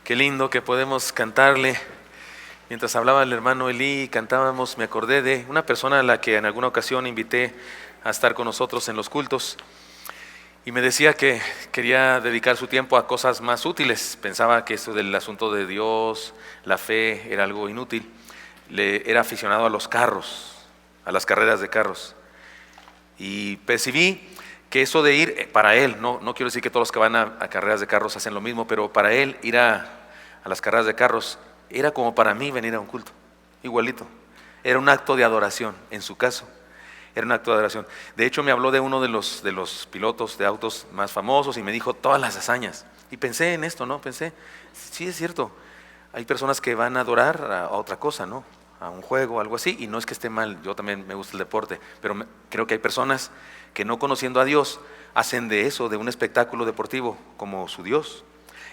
Qué lindo que podemos cantarle. Mientras hablaba el hermano Eli y cantábamos, me acordé de una persona a la que en alguna ocasión invité a estar con nosotros en los cultos y me decía que quería dedicar su tiempo a cosas más útiles. Pensaba que eso del asunto de Dios, la fe, era algo inútil. Era aficionado a los carros, a las carreras de carros, y percibí que eso de ir, para él, no quiero decir que todos los que van a carreras de carros hacen lo mismo, pero para él ir a las carreras de carros era como para mí venir a un culto, igualito. Era un acto de adoración, en su caso, era un acto de adoración. De hecho, me habló de uno de los pilotos de autos más famosos y me dijo todas las hazañas. Y pensé en esto, ¿no? Pensé, sí es cierto, hay personas que van a adorar a otra cosa, ¿no? A un juego, algo así, y no es que esté mal, yo también me gusta el deporte, pero creo que hay personas que no conociendo a Dios hacen de eso, de un espectáculo deportivo, como su Dios.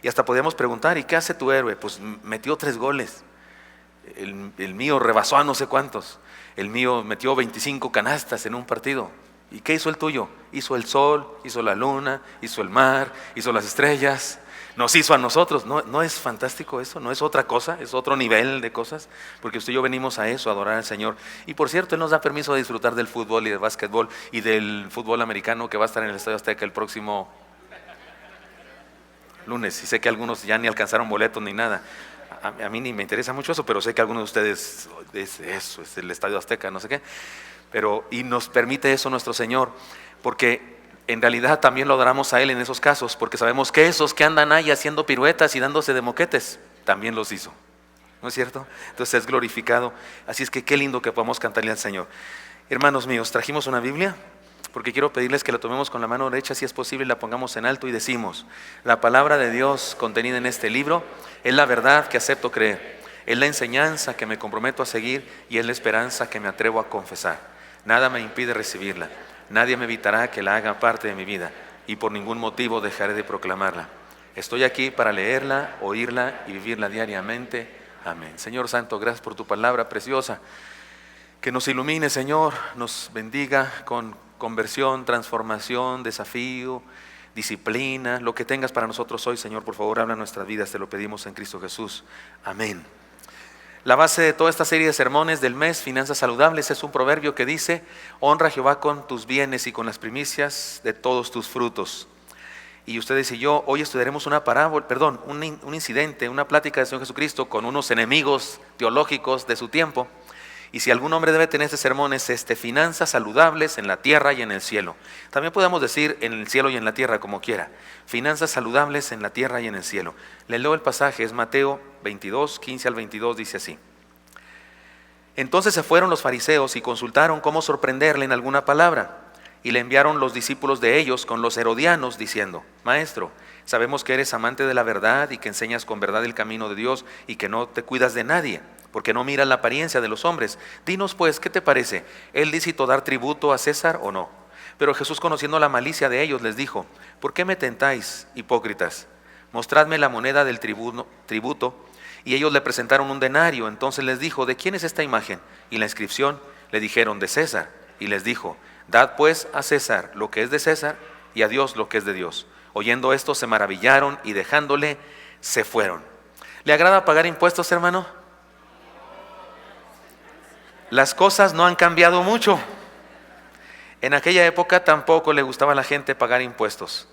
Y hasta podríamos preguntar, ¿y qué hace tu héroe? Pues metió 3 goles, el mío rebasó a no sé cuántos, el mío metió 25 canastas en un partido. ¿Y qué hizo el tuyo? Hizo el sol, hizo la luna, hizo el mar, hizo las estrellas, nos hizo a nosotros. ¿No es fantástico eso? ¿No es otra cosa? ¿Es otro nivel de cosas? Porque usted y yo venimos a eso, a adorar al Señor. Y por cierto, Él nos da permiso de disfrutar del fútbol y del básquetbol y del fútbol americano que va a estar en el Estadio Azteca el próximo lunes. Y sé que algunos ya ni alcanzaron boletos ni nada. A mí ni me interesa mucho eso, pero sé que algunos de ustedes, es el Estadio Azteca, no sé qué. Y nos permite eso nuestro Señor, porque en realidad también lo adoramos a Él en esos casos, porque sabemos que esos que andan ahí haciendo piruetas y dándose de moquetes, también los hizo, ¿no es cierto? Entonces es glorificado. Así es que qué lindo que podamos cantarle al Señor. Hermanos míos, trajimos una Biblia, porque quiero pedirles que la tomemos con la mano derecha, si es posible, la pongamos en alto y decimos: la palabra de Dios contenida en este libro es la verdad que acepto creer, es la enseñanza que me comprometo a seguir y es la esperanza que me atrevo a confesar. Nada me impide recibirla, nadie me evitará que la haga parte de mi vida y por ningún motivo dejaré de proclamarla. Estoy aquí para leerla, oírla y vivirla diariamente. Amén. Señor Santo, gracias por tu palabra preciosa, que nos ilumine, Señor, nos bendiga con conversión, transformación, desafío, disciplina, lo que tengas para nosotros hoy, Señor, por favor, habla nuestras vidas, te lo pedimos en Cristo Jesús. Amén. La base de toda esta serie de sermones del mes, Finanzas Saludables, es un proverbio que dice: honra a Jehová con tus bienes y con las primicias de todos tus frutos. Y ustedes y yo hoy estudiaremos un incidente, una plática del Señor Jesucristo con unos enemigos teológicos de su tiempo. Y si algún hombre debe tener este sermón es finanzas saludables en la tierra y en el cielo. También podemos decir en el cielo y en la tierra, como quiera. Finanzas saludables en la tierra y en el cielo. Le leo el pasaje, es Mateo 22, 15 al 22, dice así: entonces se fueron los fariseos y consultaron cómo sorprenderle en alguna palabra. Y le enviaron los discípulos de ellos con los herodianos, diciendo: Maestro, sabemos que eres amante de la verdad y que enseñas con verdad el camino de Dios y que no te cuidas de nadie, porque no miras la apariencia de los hombres. Dinos pues, ¿qué te parece? ¿Es lícito dar tributo a César o no? Pero Jesús, conociendo la malicia de ellos, les dijo: ¿por qué me tentáis, hipócritas? Mostradme la moneda del tributo. Y ellos le presentaron un denario. Entonces les dijo: ¿de quién es esta imagen y la inscripción? Le dijeron: de César. Y les dijo: dad pues a César lo que es de César y a Dios lo que es de Dios. Oyendo esto se maravillaron y dejándole se fueron. ¿Le agrada pagar impuestos, hermano? Las cosas no han cambiado mucho. En aquella época tampoco le gustaba a la gente pagar impuestos.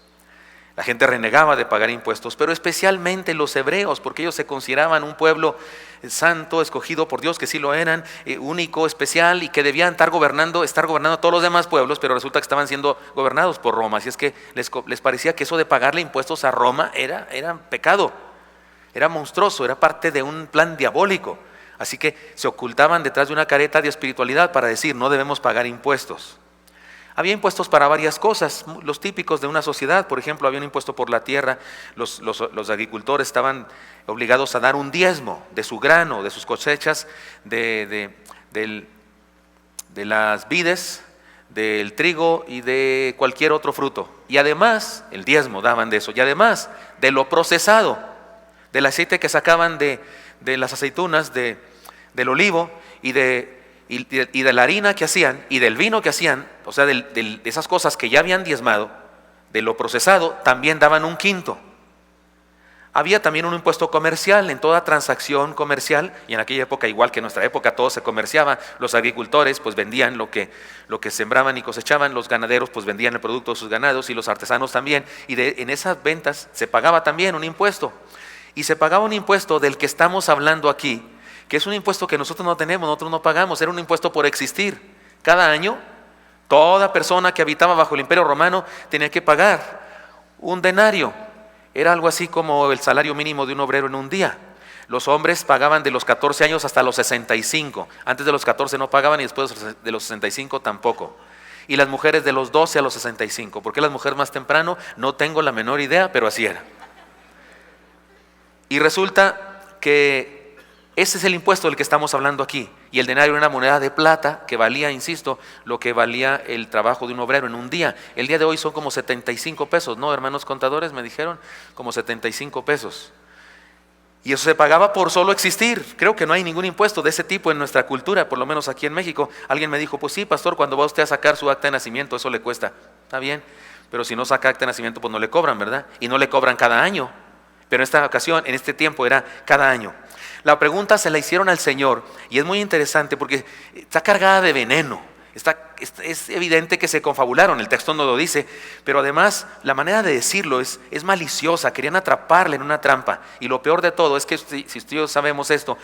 La gente renegaba de pagar impuestos, pero especialmente los hebreos, porque ellos se consideraban un pueblo santo, escogido por Dios, que sí lo eran, único, especial, y que debían estar gobernando a todos los demás pueblos, pero resulta que estaban siendo gobernados por Roma. Así es que les parecía que eso de pagarle impuestos a Roma era pecado, era monstruoso, era parte de un plan diabólico. Así que se ocultaban detrás de una careta de espiritualidad para decir: no debemos pagar impuestos. Había impuestos para varias cosas, los típicos de una sociedad. Por ejemplo, había un impuesto por la tierra. Los agricultores estaban obligados a dar un diezmo de su grano, de sus cosechas, de las vides, del trigo y de cualquier otro fruto. Y además, el diezmo daban de eso. Y además, de lo procesado, del aceite que sacaban de las aceitunas, del olivo y de la harina que hacían y del vino que hacían, o sea, de esas cosas que ya habían diezmado, de lo procesado, también daban un quinto. Había también un impuesto comercial en toda transacción comercial, y en aquella época, igual que en nuestra época, todo se comerciaba. Los agricultores pues vendían lo que sembraban y cosechaban, los ganaderos pues vendían el producto de sus ganados, y los artesanos también, y en esas ventas se pagaba también un impuesto. Y se pagaba un impuesto del que estamos hablando aquí, que es un impuesto que nosotros no tenemos, nosotros no pagamos, era un impuesto por existir. Cada año, toda persona que habitaba bajo el Imperio Romano tenía que pagar un denario. Era algo así como el salario mínimo de un obrero en un día. Los hombres pagaban de los 14 años hasta los 65. Antes de los 14 no pagaban, y después de los 65 tampoco. Y las mujeres de los 12 a los 65. ¿Por qué las mujeres más temprano? No tengo la menor idea, pero así era. Y resulta que ese es el impuesto del que estamos hablando aquí. Y el denario era una moneda de plata que valía, insisto, lo que valía el trabajo de un obrero en un día. El día de hoy son como 75 pesos, ¿no, hermanos contadores? Me dijeron, como 75 pesos. Y eso se pagaba por solo existir. Creo que no hay ningún impuesto de ese tipo en nuestra cultura, por lo menos aquí en México. Alguien me dijo, pues sí, pastor, cuando va usted a sacar su acta de nacimiento, eso le cuesta. Está bien, pero si no saca acta de nacimiento, pues no le cobran, ¿verdad? Y no le cobran cada año. Pero en esta ocasión, en este tiempo, era cada año. La pregunta se la hicieron al Señor, y es muy interesante porque está cargada de veneno. Es evidente que se confabularon, el texto no lo dice, pero además la manera de decirlo es maliciosa. Querían atraparle en una trampa. Y lo peor de todo es que, si usted y yo sabemos esto,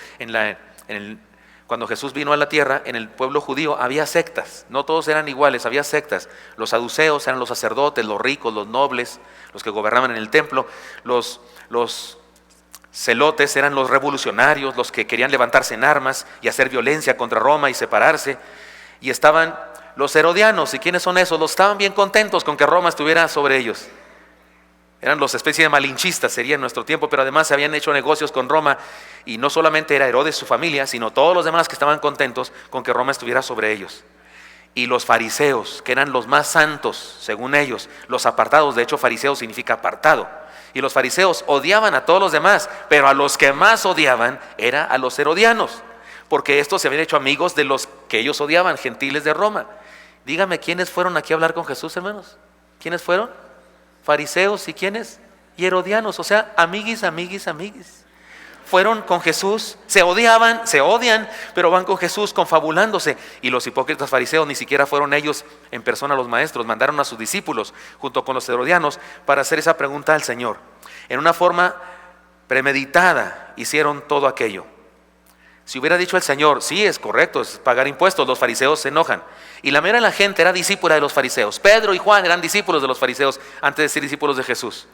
cuando Jesús vino a la tierra, en el pueblo judío había sectas. No todos eran iguales, había sectas. Los saduceos eran los sacerdotes, los ricos, los nobles, los que gobernaban en el templo. Los celotes eran los revolucionarios, los que querían levantarse en armas y hacer violencia contra Roma y separarse. Y estaban los herodianos. ¿Y quiénes son esos? Los estaban bien contentos con que Roma estuviera sobre ellos. Eran los especies de malinchistas, sería en nuestro tiempo, pero además se habían hecho negocios con Roma. Y no solamente era Herodes su familia, sino todos los demás que estaban contentos con que Roma estuviera sobre ellos. Y los fariseos, que eran los más santos, según ellos, los apartados. De hecho, fariseo significa apartado. Y los fariseos odiaban a todos los demás, pero a los que más odiaban era a los herodianos, porque estos se habían hecho amigos de los que ellos odiaban, gentiles de Roma. Dígame, ¿quiénes fueron aquí a hablar con Jesús, hermanos? ¿Quiénes fueron? Fariseos, ¿y quiénes? Y herodianos, o sea, amiguis. Fueron con Jesús, se odian, pero van con Jesús confabulándose. Y los hipócritas fariseos ni siquiera fueron ellos en persona los maestros, mandaron a sus discípulos junto con los herodianos para hacer esa pregunta al Señor. En una forma premeditada hicieron todo aquello. Si hubiera dicho el Señor, sí, es correcto, es pagar impuestos, los fariseos se enojan. Y la mayoría de la gente era discípula de los fariseos. Pedro y Juan eran discípulos de los fariseos antes de ser discípulos de Jesús.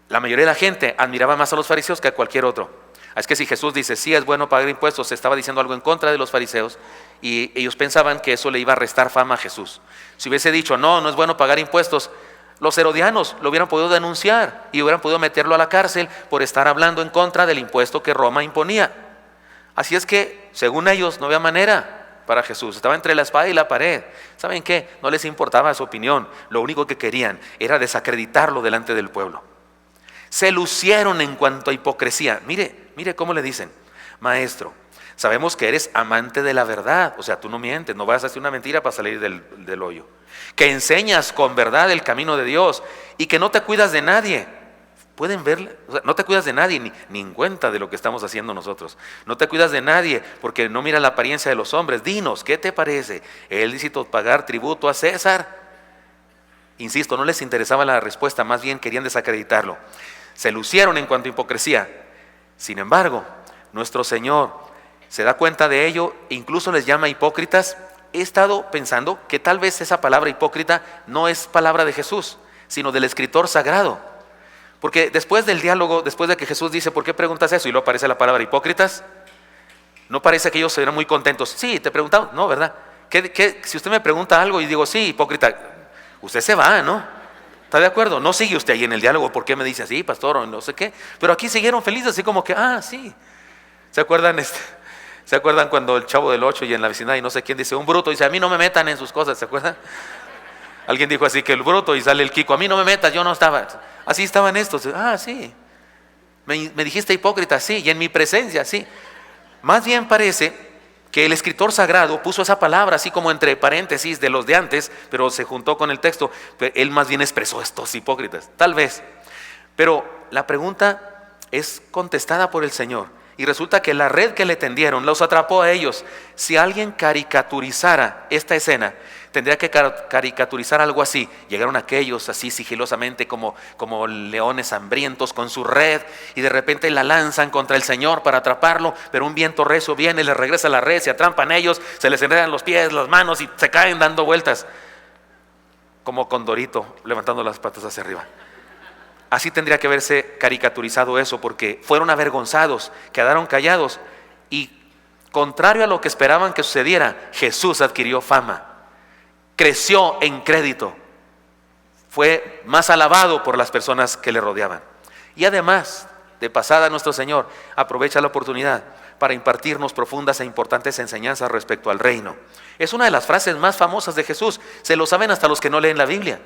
La mayoría de la gente admiraba más a los fariseos que a cualquier otro. Es que si Jesús dice, sí, es bueno pagar impuestos, se estaba diciendo algo en contra de los fariseos, y ellos pensaban que eso le iba a restar fama a Jesús. Si hubiese dicho, no es bueno pagar impuestos, los herodianos lo hubieran podido denunciar y hubieran podido meterlo a la cárcel por estar hablando en contra del impuesto que Roma imponía. Así es que, según ellos, no había manera para Jesús. Estaba entre la espada y la pared. ¿Saben qué? No les importaba su opinión. Lo único que querían era desacreditarlo delante del pueblo. Se lucieron en cuanto a hipocresía. Mire cómo le dicen, maestro, sabemos que eres amante de la verdad. O sea, tú no mientes, no vas a hacer una mentira para salir del hoyo. Que enseñas con verdad el camino de Dios y que no te cuidas de nadie. ¿Pueden verle? O sea, no te cuidas de nadie, ni en cuenta de lo que estamos haciendo nosotros. No te cuidas de nadie porque no miras la apariencia de los hombres. Dinos, ¿qué te parece? ¿Es lícito pagar tributo a César? Insisto, no les interesaba la respuesta, más bien querían desacreditarlo. Se lucieron en cuanto a hipocresía. Sin embargo, nuestro Señor se da cuenta de ello e incluso les llama hipócritas. He estado pensando que tal vez esa palabra hipócrita no es palabra de Jesús, sino del escritor sagrado. Porque después del diálogo, después de que Jesús dice, ¿por qué preguntas eso? Y luego aparece la palabra hipócritas. No parece que ellos se vieran muy contentos. Sí, te preguntamos, no, ¿verdad? Si usted me pregunta algo y digo, sí, hipócrita, usted se va, ¿no? ¿Está de acuerdo? No sigue usted ahí en el diálogo, ¿por qué me dice así, pastor? O no sé qué. Pero aquí siguieron felices, así como que, sí. ¿Se acuerdan cuando el Chavo del 8 y en la vecindad y no sé quién dice, un bruto, dice, a mí no me metan en sus cosas, ¿se acuerdan? Alguien dijo así que el bruto y sale el Kiko, a mí no me metas, yo no estaba. Así estaban estos, sí. Me dijiste hipócrita, sí, y en mi presencia, sí. Más bien parece que el escritor sagrado puso esa palabra así como entre paréntesis de los de antes, pero se juntó con el texto. Él más bien expresó estos hipócritas, tal vez. Pero la pregunta es contestada por el Señor. Y resulta que la red que le tendieron los atrapó a ellos. Si alguien caricaturizara esta escena, tendría que caricaturizar algo así. Llegaron aquellos así sigilosamente como leones hambrientos con su red, y de repente la lanzan contra el Señor para atraparlo, pero un viento recio viene, les regresa la red, se atrampan ellos, se les enredan los pies, las manos y se caen dando vueltas como condorito levantando las patas hacia arriba. Así tendría que haberse caricaturizado eso, porque fueron avergonzados, quedaron callados, y contrario a lo que esperaban que sucediera, Jesús adquirió fama, creció en crédito, fue más alabado por las personas que le rodeaban. Y además, de pasada, nuestro Señor aprovecha la oportunidad para impartirnos profundas e importantes enseñanzas respecto al reino. Es una de las frases más famosas de Jesús. Se lo saben hasta los que no leen la Biblia.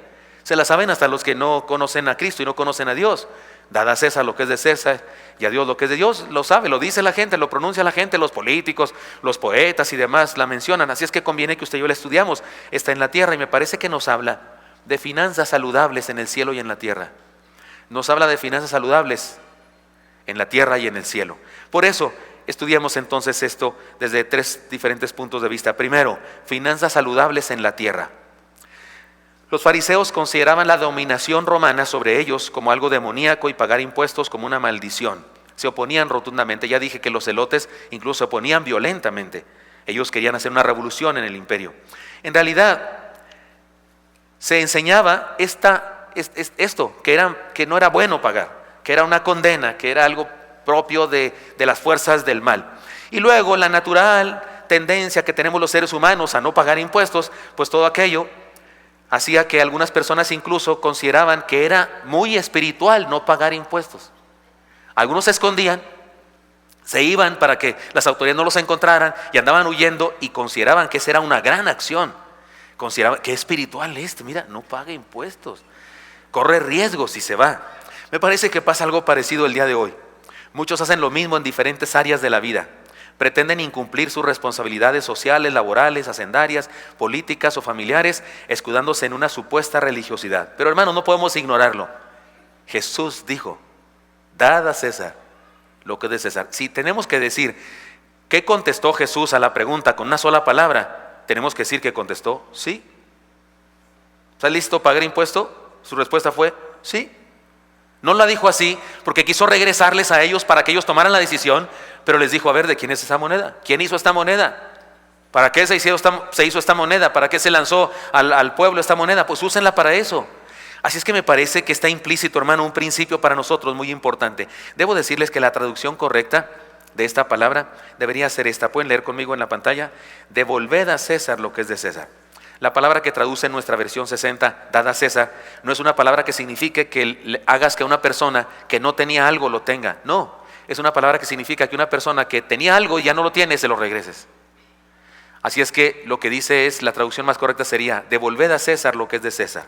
Se la saben hasta los que no conocen a Cristo y no conocen a Dios. Dad a César lo que es de César y a Dios lo que es de Dios. Lo sabe, lo dice la gente, lo pronuncia la gente, los políticos, los poetas y demás la mencionan. Así es que conviene que usted y yo la estudiamos. Está en la tierra y me parece que nos habla de finanzas saludables en el cielo y en la tierra. Nos habla de finanzas saludables en la tierra y en el cielo. Por eso estudiamos entonces esto desde 3 diferentes puntos de vista. Primero, finanzas saludables en la tierra. Los fariseos consideraban la dominación romana sobre ellos como algo demoníaco y pagar impuestos como una maldición. Se oponían rotundamente. Ya dije que los celotes incluso se oponían violentamente. Ellos querían hacer una revolución en el imperio. En realidad, se enseñaba esto, que no era bueno pagar, que era una condena, que era algo propio de las fuerzas del mal. Y luego la natural tendencia que tenemos los seres humanos a no pagar impuestos, pues todo aquello hacía que algunas personas incluso consideraban que era muy espiritual no pagar impuestos. Algunos se escondían, se iban para que las autoridades no los encontraran y andaban huyendo, y consideraban que esa era una gran acción. Consideraban que espiritual mira, no paga impuestos, corre riesgos si se va. Me parece que pasa algo parecido el día de hoy. Muchos hacen lo mismo en diferentes áreas de la vida. Pretenden incumplir sus responsabilidades sociales, laborales, hacendarias, políticas o familiares, escudándose en una supuesta religiosidad. Pero hermanos, no podemos ignorarlo. Jesús dijo: dad a César lo que es de César. Si tenemos que decir qué contestó Jesús a la pregunta con una sola palabra, tenemos que decir que contestó sí. ¿Está listo pagar impuesto? Su respuesta fue sí. No la dijo así porque quiso regresarles a ellos para que ellos tomaran la decisión, pero les dijo: a ver, ¿de quién es esa moneda? ¿Quién hizo esta moneda? ¿Para qué se hizo esta moneda? ¿Para qué se lanzó al pueblo esta moneda? Pues úsenla para eso. Así es que me parece que está implícito, hermano, un principio para nosotros muy importante. Debo decirles que la traducción correcta de esta palabra debería ser esta. Pueden leer conmigo en la pantalla: devolved a César lo que es de César. La palabra que traduce en nuestra versión 60, dad a César, no es una palabra que signifique que hagas que una persona que no tenía algo lo tenga. No, es una palabra que significa que una persona que tenía algo y ya no lo tiene, se lo regreses. Así es que lo que dice es, la traducción más correcta sería: devolved a César lo que es de César.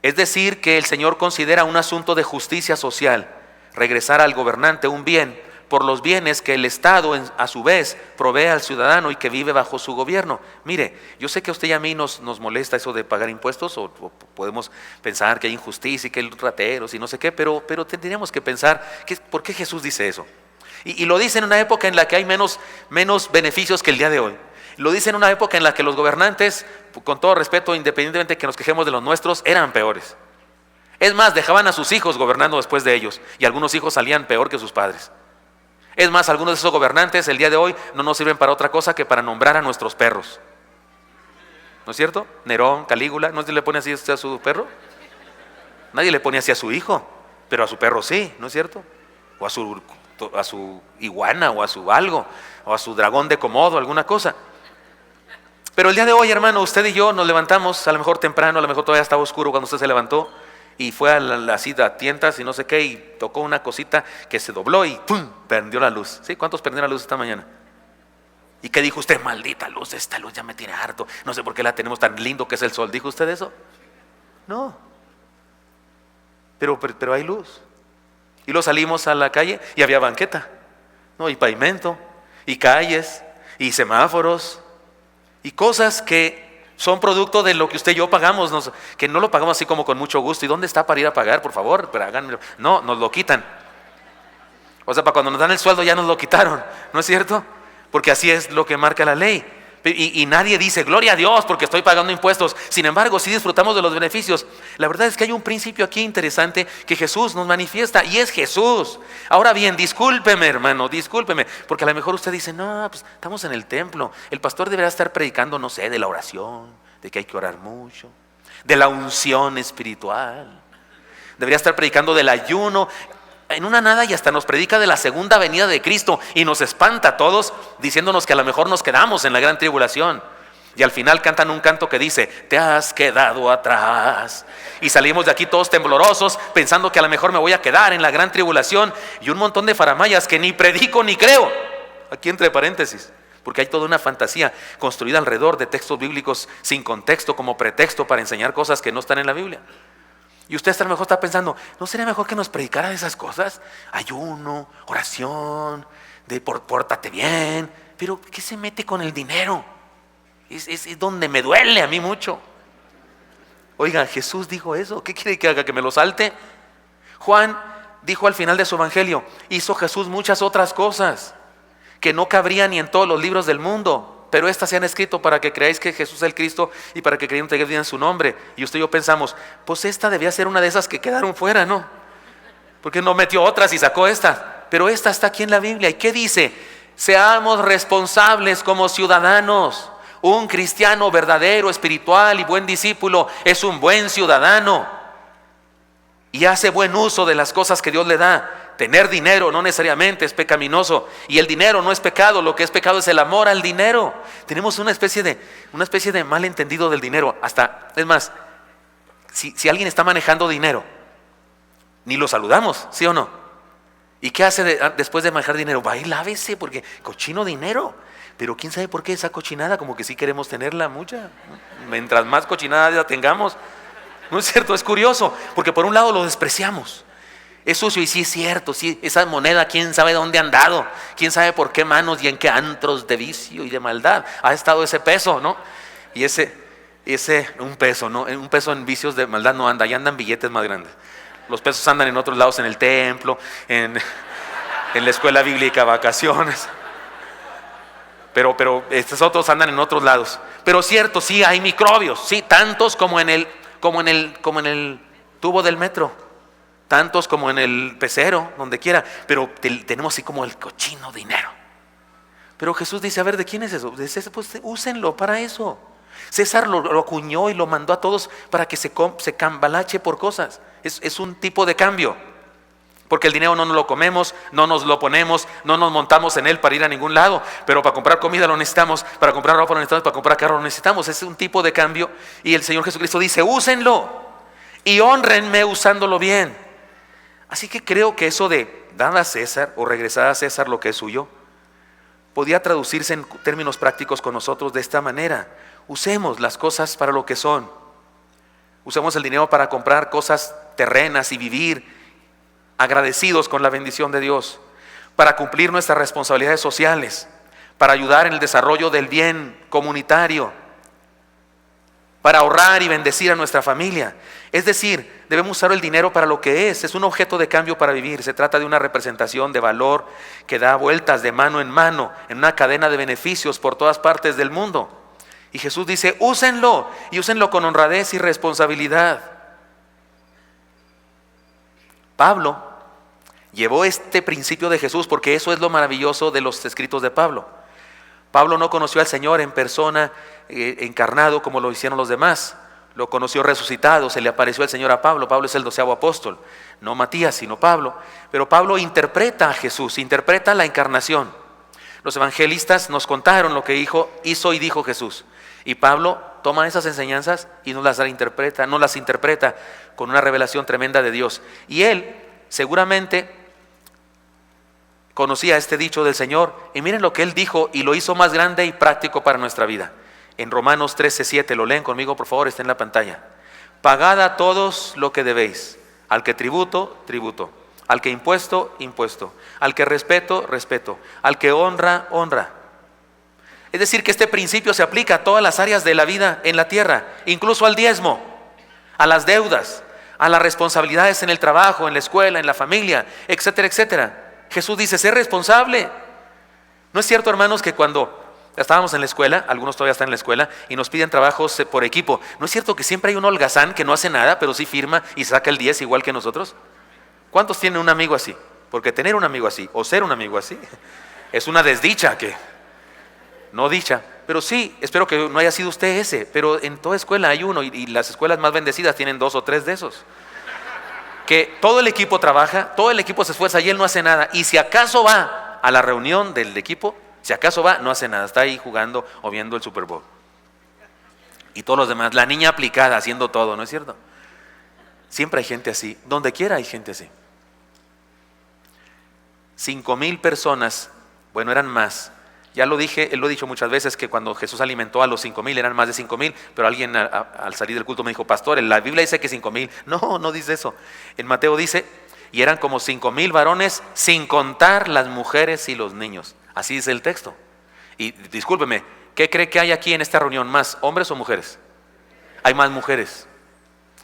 Es decir, que el Señor considera un asunto de justicia social regresar al gobernante un bien por los bienes que el Estado a su vez provee al ciudadano y que vive bajo su gobierno. Mire, yo sé que a usted y a mí nos molesta eso de pagar impuestos, o podemos pensar que hay injusticia y que hay rateros y no sé qué, pero tendríamos que pensar ¿por qué Jesús dice eso? Y lo dice en una época en la que hay menos beneficios que el día de hoy. Lo dice en una época en la que los gobernantes, con todo respeto, independientemente de que nos quejemos de los nuestros, eran peores. Es más, dejaban a sus hijos gobernando después de ellos, y algunos hijos salían peor que sus padres. Es más, algunos de esos gobernantes el día de hoy no nos sirven para otra cosa que para nombrar a nuestros perros. ¿No es cierto? Nerón, Calígula, ¿no le pone así a su perro? Nadie le pone así a su hijo, pero a su perro sí, ¿no es cierto? O a su iguana, o a su algo, o a su dragón de Komodo, alguna cosa. Pero el día de hoy, hermano, usted y yo nos levantamos, a lo mejor temprano, a lo mejor todavía estaba oscuro cuando usted se levantó, y fue a tiendas y no sé qué, y tocó una cosita que se dobló y ¡pum!, prendió la luz. ¿Sí? ¿Cuántos prendieron la luz esta mañana? ¿Y qué dijo usted? Maldita luz, esta luz ya me tiene harto, no sé por qué la tenemos tan lindo que es el sol. ¿Dijo usted eso? No. Pero hay luz. Y luego salimos a la calle y había banqueta, ¿no? Y pavimento, y calles, y semáforos, y cosas que son producto de lo que usted y yo pagamos, que no lo pagamos así como con mucho gusto. ¿Y dónde está para ir a pagar, por favor? Pero háganmelo. No, nos lo quitan. O sea, para cuando nos dan el sueldo ya nos lo quitaron, ¿no es cierto? Porque así es lo que marca la ley. Y nadie dice, gloria a Dios porque estoy pagando impuestos. Sin embargo, sí disfrutamos de los beneficios. La verdad es que hay un principio aquí interesante que Jesús nos manifiesta, y es Jesús. Ahora bien, discúlpeme, hermano, discúlpeme, porque a lo mejor usted dice, no, pues estamos en el templo, el pastor deberá estar predicando, no sé, de la oración, de que hay que orar mucho, de la unción espiritual, debería estar predicando del ayuno. En una nada y hasta nos predica de la segunda venida de Cristo y nos espanta a todos diciéndonos que a lo mejor nos quedamos en la gran tribulación. Y al final cantan un canto que dice, te has quedado atrás. Y salimos de aquí todos temblorosos pensando que a lo mejor me voy a quedar en la gran tribulación, y un montón de faramayas que ni predico ni creo. Aquí entre paréntesis, porque hay toda una fantasía construida alrededor de textos bíblicos sin contexto como pretexto para enseñar cosas que no están en la Biblia. Y usted a lo mejor está pensando, ¿no sería mejor que nos predicara de esas cosas? Ayuno, oración, pórtate bien. Pero ¿qué se mete con el dinero? Es donde me duele a mí mucho. Oiga, Jesús dijo eso. ¿Qué quiere que haga? ¿Que me lo salte? Juan dijo al final de su evangelio, hizo Jesús muchas otras cosas que no cabrían ni en todos los libros del mundo, pero estas se han escrito para que creáis que Jesús es el Cristo y para que creyendo tengáis vida en su nombre. Y usted y yo pensamos, pues esta debía ser una de esas que quedaron fuera, ¿no? Porque no metió otras y sacó esta. Pero esta está aquí en la Biblia. ¿Y qué dice? Seamos responsables como ciudadanos. Un cristiano verdadero, espiritual y buen discípulo es un buen ciudadano y hace buen uso de las cosas que Dios le da. Tener dinero no necesariamente es pecaminoso, y el dinero no es pecado. Lo que es pecado es el amor al dinero. Tenemos una especie de malentendido del dinero. Hasta, es más, si alguien está manejando dinero, ni lo saludamos, ¿sí o no? ¿Y qué hace después de manejar dinero? Va y lávese, porque cochino dinero. Pero quién sabe por qué esa cochinada, como que sí queremos tenerla mucha. Mientras más cochinada la tengamos, ¿no es cierto? Es curioso, porque por un lado lo despreciamos. Es sucio, y sí es cierto, sí, esa moneda quién sabe dónde ha andado, quién sabe por qué manos y en qué antros de vicio y de maldad ha estado ese peso, ¿no? Y ese un peso, ¿no? Un peso en vicios de maldad no anda, ya andan billetes más grandes. Los pesos andan en otros lados, en el templo, en la escuela bíblica, vacaciones. Pero estos otros andan en otros lados. Pero cierto, sí hay microbios, sí, tantos como en el tubo del metro. Tantos como en el pecero, donde quiera, pero tenemos así como el cochino dinero. Pero Jesús dice, a ver, ¿de quién es eso? Pues úsenlo para eso. César lo acuñó y lo mandó a todos para que se cambalache por cosas. Es un tipo de cambio. Porque el dinero no nos lo comemos, no nos lo ponemos, no nos montamos en él para ir a ningún lado. Pero para comprar comida lo necesitamos, para comprar ropa lo necesitamos, para comprar carro lo necesitamos. Es un tipo de cambio. Y el Señor Jesucristo dice, úsenlo y honrenme usándolo bien. Así que creo que eso de dar a César o regresar a César lo que es suyo podía traducirse en términos prácticos con nosotros de esta manera. Usemos las cosas para lo que son. Usemos el dinero para comprar cosas terrenas y vivir agradecidos con la bendición de Dios, para cumplir nuestras responsabilidades sociales, para ayudar en el desarrollo del bien comunitario, para ahorrar y bendecir a nuestra familia. Es decir, debemos usar el dinero para lo que es un objeto de cambio para vivir. Se trata de una representación de valor que da vueltas de mano en una cadena de beneficios por todas partes del mundo. Y Jesús dice, úsenlo, y úsenlo con honradez y responsabilidad. Pablo llevó este principio de Jesús, porque eso es lo maravilloso de los escritos de Pablo. Pablo no conoció al Señor en persona, encarnado como lo hicieron los demás. Lo conoció resucitado, se le apareció el Señor a Pablo. Pablo es el 12º apóstol, no Matías sino Pablo. Pero Pablo interpreta a Jesús, interpreta la encarnación. Los evangelistas nos contaron lo que hizo y dijo Jesús. Y Pablo toma esas enseñanzas y nos las interpreta con una revelación tremenda de Dios. Y él seguramente conocía este dicho del Señor, y miren lo que él dijo y lo hizo más grande y práctico para nuestra vida. En Romanos 13:7, lo leen conmigo por favor, está en la pantalla. Pagad a todos lo que debéis, al que tributo, tributo, al que impuesto, impuesto, al que respeto, respeto, al que honra, honra. Es decir, que este principio se aplica a todas las áreas de la vida en la tierra, incluso al diezmo, a las deudas, a las responsabilidades en el trabajo, en la escuela, en la familia, etcétera, etcétera. Jesús dice, sé responsable. ¿No es cierto, hermanos, que cuando estábamos en la escuela, algunos todavía están en la escuela, y nos piden trabajos por equipo, ¿no es cierto que siempre hay un holgazán que no hace nada, pero sí firma y saca el 10 igual que nosotros? ¿Cuántos tienen un amigo así? Porque tener un amigo así, o ser un amigo así, es una desdicha, no dicha. Pero sí, espero que no haya sido usted ese, pero en toda escuela hay uno, y las escuelas más bendecidas tienen 2 o 3 de esos. Que todo el equipo trabaja, todo el equipo se esfuerza y él no hace nada. Y si acaso va a la reunión del equipo, si acaso va, no hace nada, está ahí jugando o viendo el Super Bowl. Y todos los demás, la niña aplicada, haciendo todo, ¿no es cierto? Siempre hay gente así, donde quiera hay gente así. 5,000 personas, bueno, eran más. Ya lo dije, lo he dicho muchas veces, que cuando Jesús alimentó a los 5,000 eran más de 5,000, pero alguien al salir del culto me dijo, pastor, la Biblia dice que 5,000. No, no dice eso. En Mateo dice, y eran como 5,000 varones, sin contar las mujeres y los niños. Así dice el texto. Y discúlpeme, ¿qué cree que hay aquí en esta reunión? ¿Más hombres o mujeres? Hay más mujeres.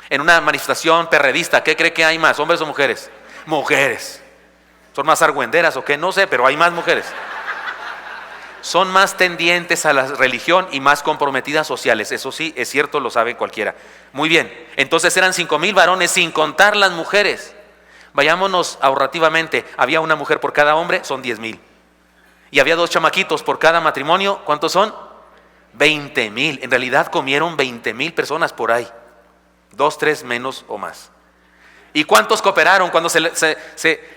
En una manifestación perredista, ¿qué cree que hay más? ¿Hombres o mujeres? Mujeres. ¿Son más argüenderas o qué? No sé, pero hay más mujeres. Son más tendientes a la religión y más comprometidas sociales. Eso sí, es cierto, lo sabe cualquiera. Muy bien, entonces eran 5,000 varones sin contar las mujeres. Vayámonos ahorrativamente. Había una mujer por cada hombre, son 10,000. Y había 2 chamaquitos por cada matrimonio, ¿cuántos son? 20,000. En realidad comieron 20,000 personas por ahí. 2, 3 menos o más. ¿Y cuántos cooperaron cuando se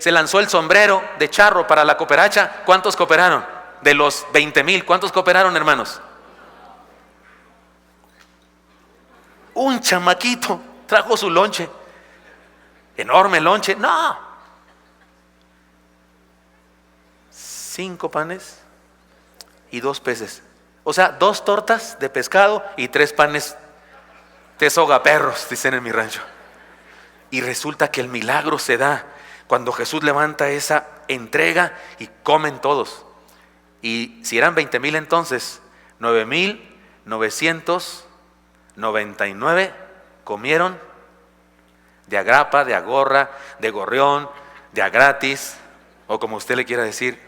lanzó el sombrero de charro para la cooperacha? ¿Cuántos cooperaron? De los 20,000, ¿cuántos cooperaron, hermanos? Un chamaquito trajo su lonche. Enorme lonche. No. 5 panes y 2 peces. O sea, 2 tortas de pescado y 3 panes de sogaperros, dicen en mi rancho. Y resulta que el milagro se da cuando Jesús levanta esa entrega y comen todos. Y si eran 20,000 entonces, 9,999 comieron de agrapa, de agorra, de gorrión, de a gratis, o como usted le quiera decir,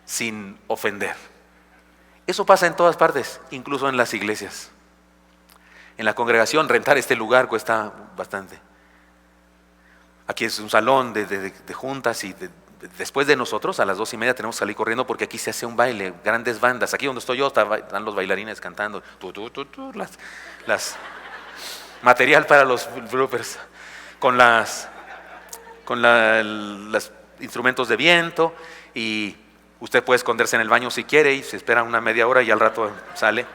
sin ofender. Eso pasa en todas partes, incluso en las iglesias. En la congregación rentar este lugar cuesta bastante. Aquí es un salón de juntas y después de nosotros a las 2:30 tenemos que salir corriendo porque aquí se hace un baile, grandes bandas. Aquí donde estoy yo están los bailarines cantando, las material para los bloopers, con los instrumentos de viento, y usted puede esconderse en el baño si quiere y se espera una media hora y al rato sale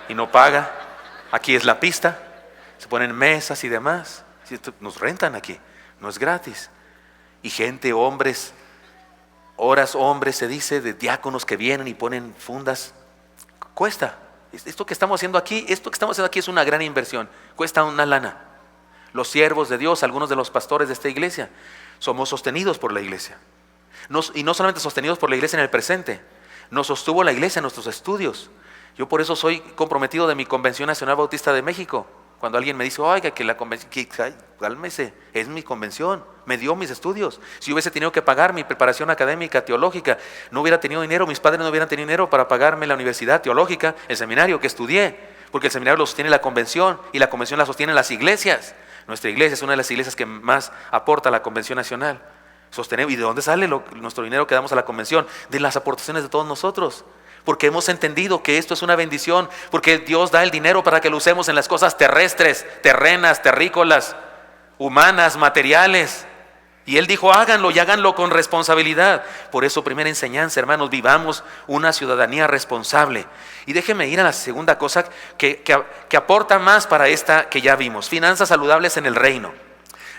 y no paga. Aquí es la pista, se ponen mesas y demás. Nos rentan aquí, no es gratis. Y gente, hombres, horas hombres se dice, de diáconos que vienen y ponen fundas. Cuesta. Esto que estamos haciendo aquí es una gran inversión. Cuesta una lana. Los siervos de Dios, algunos de los pastores de esta iglesia, somos sostenidos por la iglesia. Y no solamente sostenidos por la iglesia en el presente, nos sostuvo la iglesia en nuestros estudios. Yo por eso soy comprometido de mi Convención Nacional Bautista de México. Cuando alguien me dice, oiga, que la convención, cálmese, es mi convención, me dio mis estudios. Si hubiese tenido que pagar mi preparación académica, teológica, no hubiera tenido dinero, mis padres no hubieran tenido dinero para pagarme la universidad teológica, el seminario que estudié, porque el seminario lo sostiene la convención y la convención la sostienen las iglesias. Nuestra iglesia es una de las iglesias que más aporta a la Convención Nacional. ¿Y de dónde sale nuestro dinero que damos a la convención? De las aportaciones de todos nosotros. Porque hemos entendido que esto es una bendición, porque Dios da el dinero para que lo usemos en las cosas terrestres, terrenas, terrícolas, humanas, materiales. Y Él dijo, háganlo y háganlo con responsabilidad. Por eso, primera enseñanza, hermanos, vivamos una ciudadanía responsable. Y déjeme ir a la segunda cosa que aporta más para esta que ya vimos. Finanzas saludables en el reino.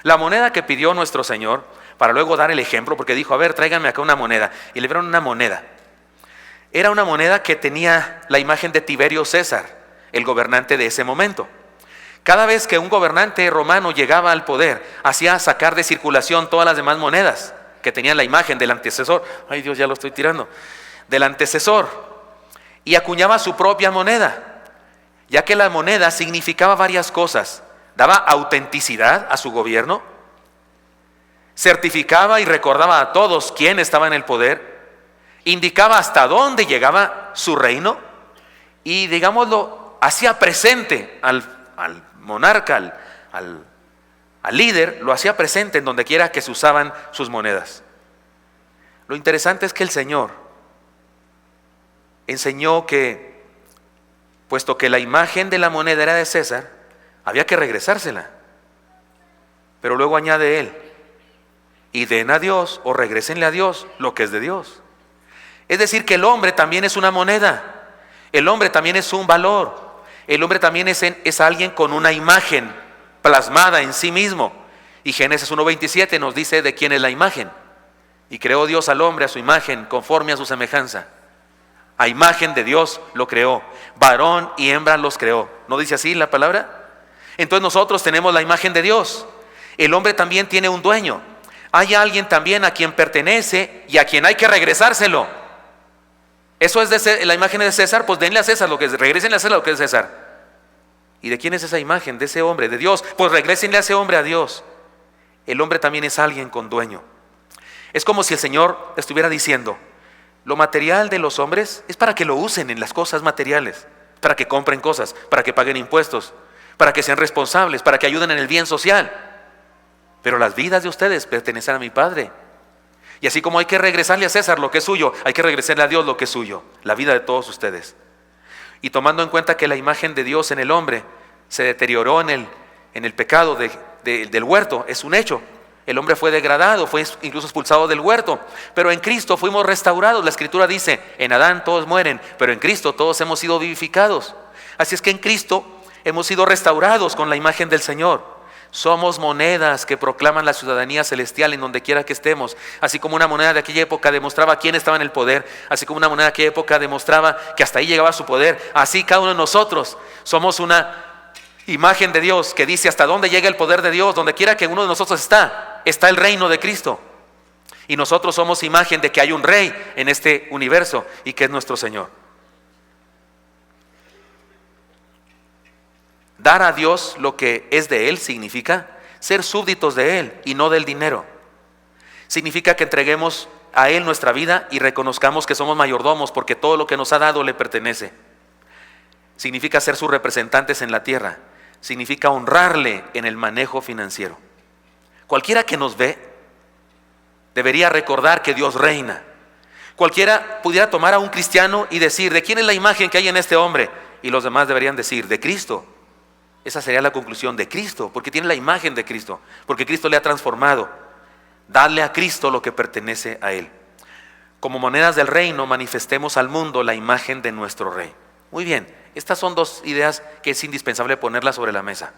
La moneda que pidió nuestro Señor, para luego dar el ejemplo, porque dijo, a ver, tráiganme acá una moneda. Y le dieron una moneda. Era una moneda que tenía la imagen de Tiberio César, el gobernante de ese momento. Cada vez que un gobernante romano llegaba al poder, hacía sacar de circulación todas las demás monedas que tenían la imagen del antecesor. Ay Dios, ya lo estoy tirando. Del antecesor. Y acuñaba su propia moneda, ya que la moneda significaba varias cosas. Daba autenticidad a su gobierno, certificaba y recordaba a todos quién estaba en el poder, indicaba hasta dónde llegaba su reino y, digámoslo, hacía presente al monarca, al líder, lo hacía presente en donde quiera que se usaban sus monedas. Lo interesante es que el Señor enseñó que, puesto que la imagen de la moneda era de César, había que regresársela. Pero luego añade Él: y den a Dios o regrésenle a Dios lo que es de Dios. Es decir, que el hombre también es una moneda, el hombre también es un valor, el hombre también es alguien con una imagen plasmada en sí mismo. Y Génesis 1:27 nos dice de quién es la imagen. Y creó Dios al hombre a su imagen, conforme a su semejanza. A imagen de Dios lo creó, varón y hembra los creó. ¿No dice así la palabra? Entonces nosotros tenemos la imagen de Dios. El hombre también tiene un dueño. Hay alguien también a quien pertenece y a quien hay que regresárselo. Eso es la imagen de César, pues denle a César lo que es, regrésenle a César lo que es César. ¿Y de quién es esa imagen? De ese hombre, de Dios. Pues regrésenle a ese hombre a Dios. El hombre también es alguien con dueño. Es como si el Señor estuviera diciendo: lo material de los hombres es para que lo usen en las cosas materiales, para que compren cosas, para que paguen impuestos, para que sean responsables, para que ayuden en el bien social. Pero las vidas de ustedes pertenecen a mi Padre. Y así como hay que regresarle a César lo que es suyo, hay que regresarle a Dios lo que es suyo, la vida de todos ustedes. Y tomando en cuenta que la imagen de Dios en el hombre se deterioró en el pecado del huerto, es un hecho. El hombre fue degradado, fue incluso expulsado del huerto, pero en Cristo fuimos restaurados. La Escritura dice: en Adán todos mueren, pero en Cristo todos hemos sido vivificados. Así es que en Cristo hemos sido restaurados con la imagen del Señor. Somos monedas que proclaman la ciudadanía celestial en donde quiera que estemos. Así como una moneda de aquella época demostraba quién estaba en el poder, así como una moneda de aquella época demostraba que hasta ahí llegaba su poder, así cada uno de nosotros somos una imagen de Dios que dice hasta dónde llega el poder de Dios. Donde quiera que uno de nosotros está el reino de Cristo. Y nosotros somos imagen de que hay un rey en este universo y que es nuestro Señor. Dar a Dios lo que es de Él significa ser súbditos de Él y no del dinero. Significa que entreguemos a Él nuestra vida y reconozcamos que somos mayordomos porque todo lo que nos ha dado le pertenece. Significa ser sus representantes en la tierra. Significa honrarle en el manejo financiero. Cualquiera que nos ve debería recordar que Dios reina. Cualquiera pudiera tomar a un cristiano y decir: ¿de quién es la imagen que hay en este hombre? Y los demás deberían decir: de Cristo. Esa sería la conclusión, de Cristo, porque tiene la imagen de Cristo, porque Cristo le ha transformado. Darle a Cristo lo que pertenece a Él. Como monedas del reino, manifestemos al mundo la imagen de nuestro Rey. Muy bien, estas son dos ideas que es indispensable ponerlas sobre la mesa.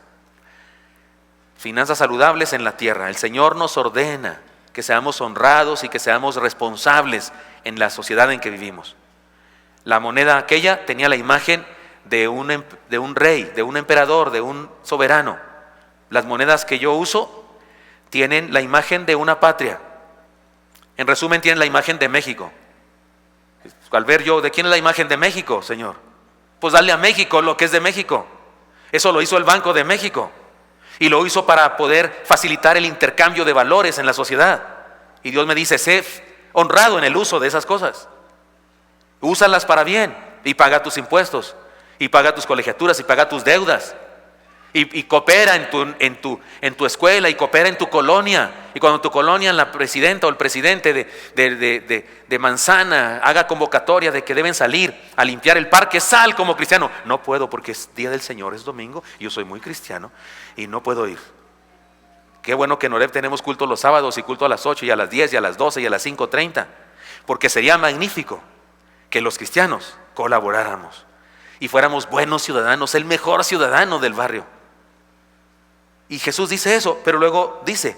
Finanzas saludables en la tierra. El Señor nos ordena que seamos honrados y que seamos responsables en la sociedad en que vivimos. La moneda aquella tenía la imagen de un rey, de un emperador, de un soberano. Las monedas que yo uso tienen la imagen de una patria. En resumen, tienen la imagen de México. Al ver yo, ¿de quién es la imagen de México, Señor? Pues dale a México lo que es de México. Eso lo hizo el Banco de México. Y lo hizo para poder facilitar el intercambio de valores en la sociedad. Y Dios me dice: sé honrado en el uso de esas cosas. Úsalas para bien y paga tus impuestos. Y paga tus colegiaturas y paga tus deudas. Y coopera en tu escuela y coopera en tu colonia. Y cuando tu colonia, la presidenta o el presidente de Manzana haga convocatoria de que deben salir a limpiar el parque, sal como cristiano. No puedo porque es día del Señor, es domingo, y yo soy muy cristiano y no puedo ir. Qué bueno que en Oreb tenemos culto los sábados y culto a las 8 y a las 10 y a las 12 y a las 5:30. Porque sería magnífico que los cristianos colaboráramos y fuéramos buenos ciudadanos, el mejor ciudadano del barrio. Y Jesús dice eso, pero luego dice: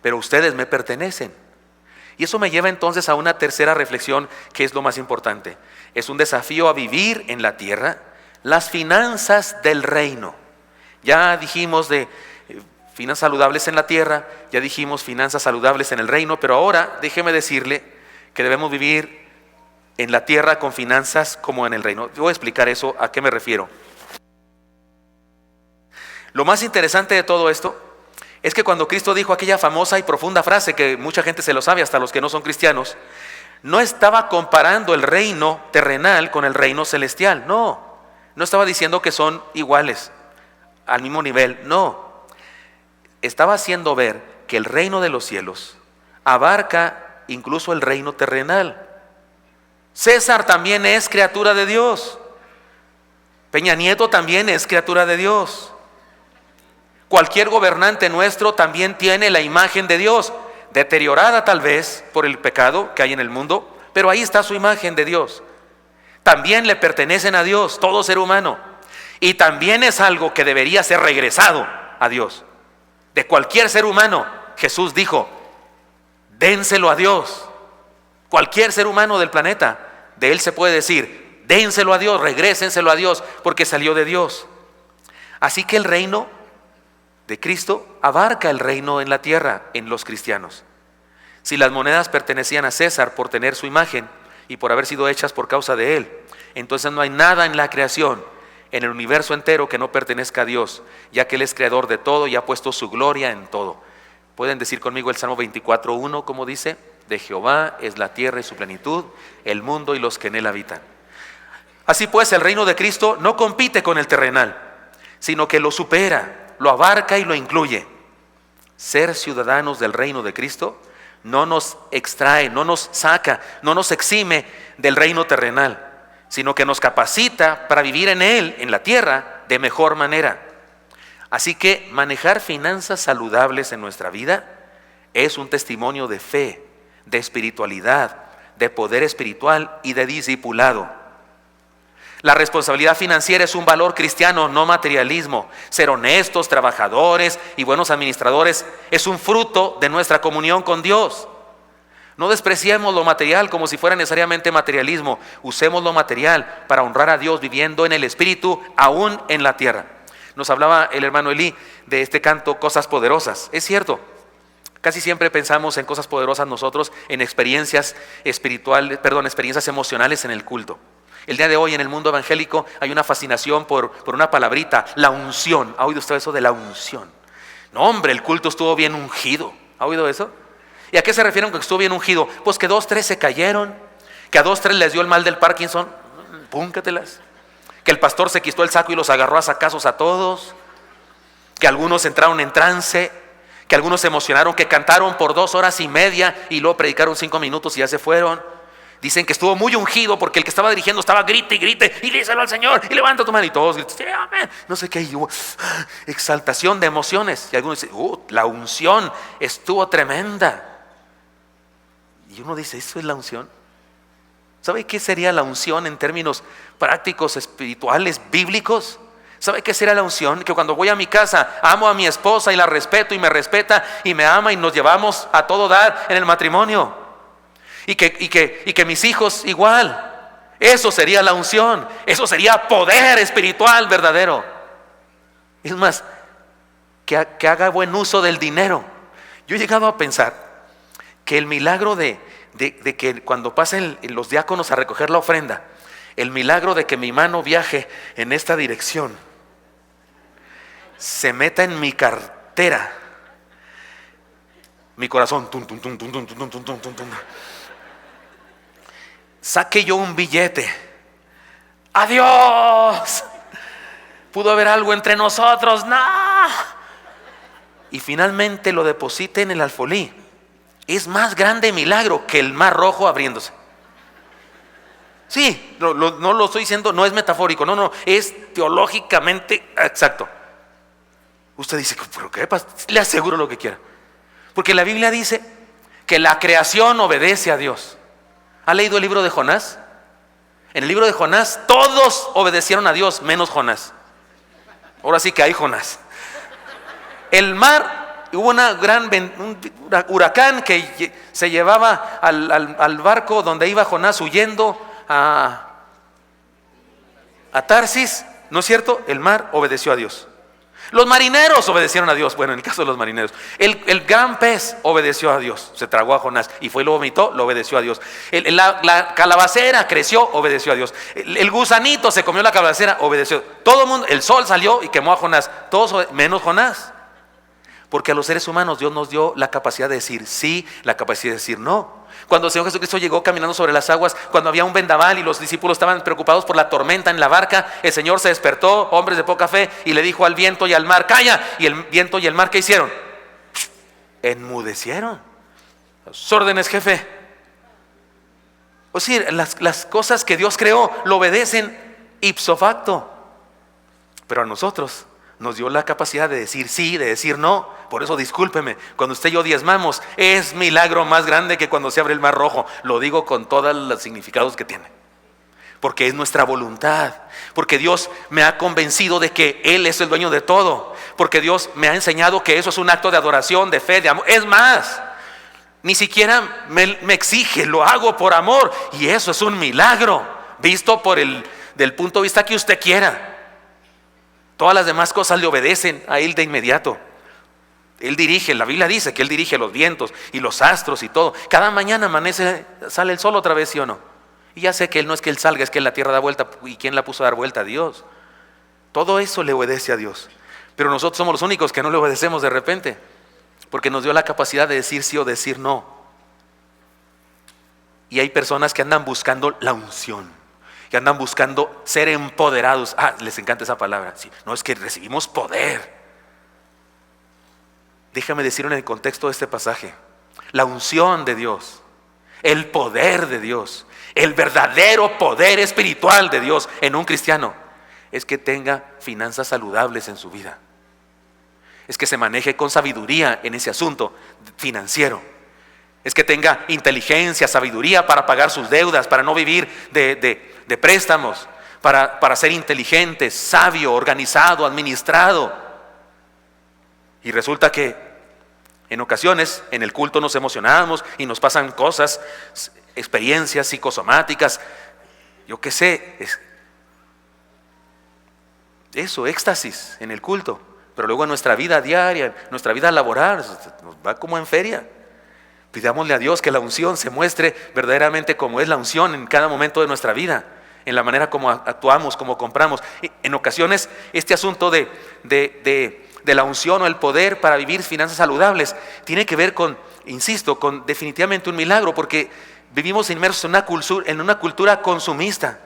pero ustedes me pertenecen. Y eso me lleva entonces a una tercera reflexión, que es lo más importante. Es un desafío a vivir en la tierra las finanzas del reino. Ya dijimos de finanzas saludables en la tierra, ya dijimos finanzas saludables en el reino, pero ahora déjeme decirle que debemos vivir en la tierra con finanzas como en el reino. Voy a explicar eso, a qué me refiero. Lo más interesante de todo esto Es que cuando Cristo dijo aquella famosa y profunda frase que mucha gente se lo sabe, hasta los que no son cristianos, no estaba comparando el reino terrenal con el reino celestial. No estaba diciendo que son iguales, al mismo nivel. No, estaba haciendo ver que el reino de los cielos abarca incluso el reino terrenal. César también es criatura de Dios. Peña Nieto también es criatura de Dios. Cualquier gobernante nuestro también tiene la imagen de Dios, deteriorada tal vez por el pecado que hay en el mundo, pero ahí está su imagen de Dios. También le pertenecen a Dios, todo ser humano. Y también es algo que debería ser regresado a Dios. De cualquier ser humano, Jesús dijo, dénselo a Dios. Cualquier ser humano del planeta, de él se puede decir, dénselo a Dios, regrésenselo a Dios, porque salió de Dios. Así que el reino de Cristo abarca el reino en la tierra, en los cristianos. Si las monedas pertenecían a César por tener su imagen y por haber sido hechas por causa de él, entonces no hay nada en la creación, en el universo entero, que no pertenezca a Dios, ya que Él es creador de todo y ha puesto su gloria en todo. ¿Pueden decir conmigo el Salmo 24:1, como dice? De Jehová es la tierra y su plenitud, el mundo y los que en él habitan. Así pues, el reino de Cristo no compite con el terrenal, sino que lo supera, lo abarca y lo incluye. Ser ciudadanos del reino de Cristo no nos extrae, no nos saca, no nos exime del reino terrenal, sino que nos capacita para vivir en él, en la tierra, de mejor manera. Así que manejar finanzas saludables en nuestra vida es un testimonio de fe, de espiritualidad, de poder espiritual y de discipulado. La responsabilidad financiera es un valor cristiano, no materialismo. Ser honestos, trabajadores y buenos administradores es un fruto de nuestra comunión con Dios. No despreciemos lo material como si fuera necesariamente materialismo. Usemos lo material para honrar a Dios viviendo en el Espíritu, aún en la tierra. Nos hablaba el hermano Elí de este canto, Cosas Poderosas. Es cierto, casi siempre pensamos en cosas poderosas nosotros, en experiencias experiencias emocionales en el culto. El día de hoy en el mundo evangélico hay una fascinación por una palabrita, la unción. ¿Ha oído usted eso de la unción? No, hombre, el culto estuvo bien ungido. ¿Ha oído eso? ¿Y a qué se refieren con que estuvo bien ungido? Pues que 2, 3 se cayeron, que a 2, 3 les dio el mal del Parkinson, púncatelas. Que el pastor se quitó el saco y los agarró a sacazos a todos, que algunos entraron en trance, que algunos se emocionaron, que cantaron por 2 horas y media y luego predicaron 5 minutos y ya se fueron. Dicen que estuvo muy ungido porque el que estaba dirigiendo estaba grite y grite y díselo al Señor y levanta tu mano y todos gritan, sí, amén. No sé qué, y hubo exaltación de emociones y algunos dicen, la unción estuvo tremenda. Y uno dice, ¿eso es la unción? ¿Sabe qué sería la unción en términos prácticos, espirituales, bíblicos? ¿Sabe qué sería la unción? Que cuando voy a mi casa amo a mi esposa y la respeto y me respeta y me ama y nos llevamos a todo dar en el matrimonio. Y que mis hijos igual. Eso sería la unción. Eso sería poder espiritual verdadero. Es más, que haga buen uso del dinero. Yo he llegado a pensar que el milagro de que cuando pasen los diáconos a recoger la ofrenda, el milagro de que mi mano viaje en esta dirección, se meta en mi cartera, mi corazón, tum, tum, tum, tum, tum, tum, tum, tum, tum, tum. Saque yo un billete. ¡Adiós! ¿Pudo haber algo entre nosotros? ¡No! Y finalmente lo deposite en el alfolí. Es más grande milagro que el mar Rojo abriéndose. Sí, no lo estoy diciendo, no es metafórico, no, es teológicamente exacto. Usted dice, ¿pero qué pasa? Le aseguro lo que quiera. Porque la Biblia dice que la creación obedece a Dios. ¿Ha leído el libro de Jonás? En el libro de Jonás todos obedecieron a Dios, menos Jonás. Ahora sí que hay Jonás. El mar, hubo un huracán que se llevaba al barco donde iba Jonás huyendo a Tarsis, ¿no es cierto? El mar obedeció a Dios. Los marineros obedecieron a Dios. Bueno, en el caso de los marineros, el gran pez obedeció a Dios, se tragó a Jonás y fue y lo vomitó, lo obedeció a Dios. La calabacera creció, obedeció a Dios. El gusanito se comió la calabacera, obedeció. Todo el mundo, el sol salió y quemó a Jonás, todos menos Jonás. Porque a los seres humanos Dios nos dio la capacidad de decir sí, la capacidad de decir no. Cuando el Señor Jesucristo llegó caminando sobre las aguas, cuando había un vendaval y los discípulos estaban preocupados por la tormenta en la barca, el Señor se despertó, hombres de poca fe, y le dijo al viento y al mar: calla. Y el viento y el mar, ¿qué hicieron? Enmudecieron. Sus órdenes, jefe. O sea, las cosas que Dios creó lo obedecen ipso facto. Pero a nosotros nos dio la capacidad de decir sí, de decir no. Por eso discúlpeme, cuando usted y yo diezmamos, es milagro más grande que cuando se abre el mar rojo. Lo digo con todos los significados que tiene, porque es nuestra voluntad, porque Dios me ha convencido de que Él es el dueño de todo, porque Dios me ha enseñado que eso es un acto de adoración, de fe, de amor. Es más, ni siquiera me exige, lo hago por amor, y eso es un milagro, visto del punto de vista que usted quiera. Todas las demás cosas le obedecen a Él de inmediato. Él dirige, la Biblia dice que Él dirige los vientos y los astros y todo. Cada mañana amanece, sale el sol otra vez, ¿sí o no? Y ya sé que Él no es que Él salga, es que la tierra da vuelta. ¿Y quién la puso a dar vuelta? Dios. Todo eso le obedece a Dios. Pero nosotros somos los únicos que no le obedecemos de repente, porque nos dio la capacidad de decir sí o decir no. Y hay personas que andan buscando la unción, que andan buscando ser empoderados. Les encanta esa palabra. Sí, no, es que recibimos poder. Déjame decirlo en el contexto de este pasaje. La unción de Dios, el poder de Dios, el verdadero poder espiritual de Dios en un cristiano es que tenga finanzas saludables en su vida. Es que se maneje con sabiduría en ese asunto financiero. Es que tenga inteligencia, sabiduría para pagar sus deudas, para no vivir de préstamos, para ser inteligente, sabio, organizado, administrado. Y resulta que en ocasiones en el culto nos emocionamos y nos pasan cosas, experiencias psicosomáticas, yo qué sé, éxtasis en el culto. Pero luego en nuestra vida diaria, nuestra vida laboral, nos va como en feria. Pidámosle a Dios que la unción se muestre verdaderamente como es la unción en cada momento de nuestra vida, en la manera como actuamos, como compramos. En ocasiones este asunto de la unción o el poder para vivir finanzas saludables tiene que ver con, insisto, con definitivamente un milagro, porque vivimos inmersos en una cultura consumista,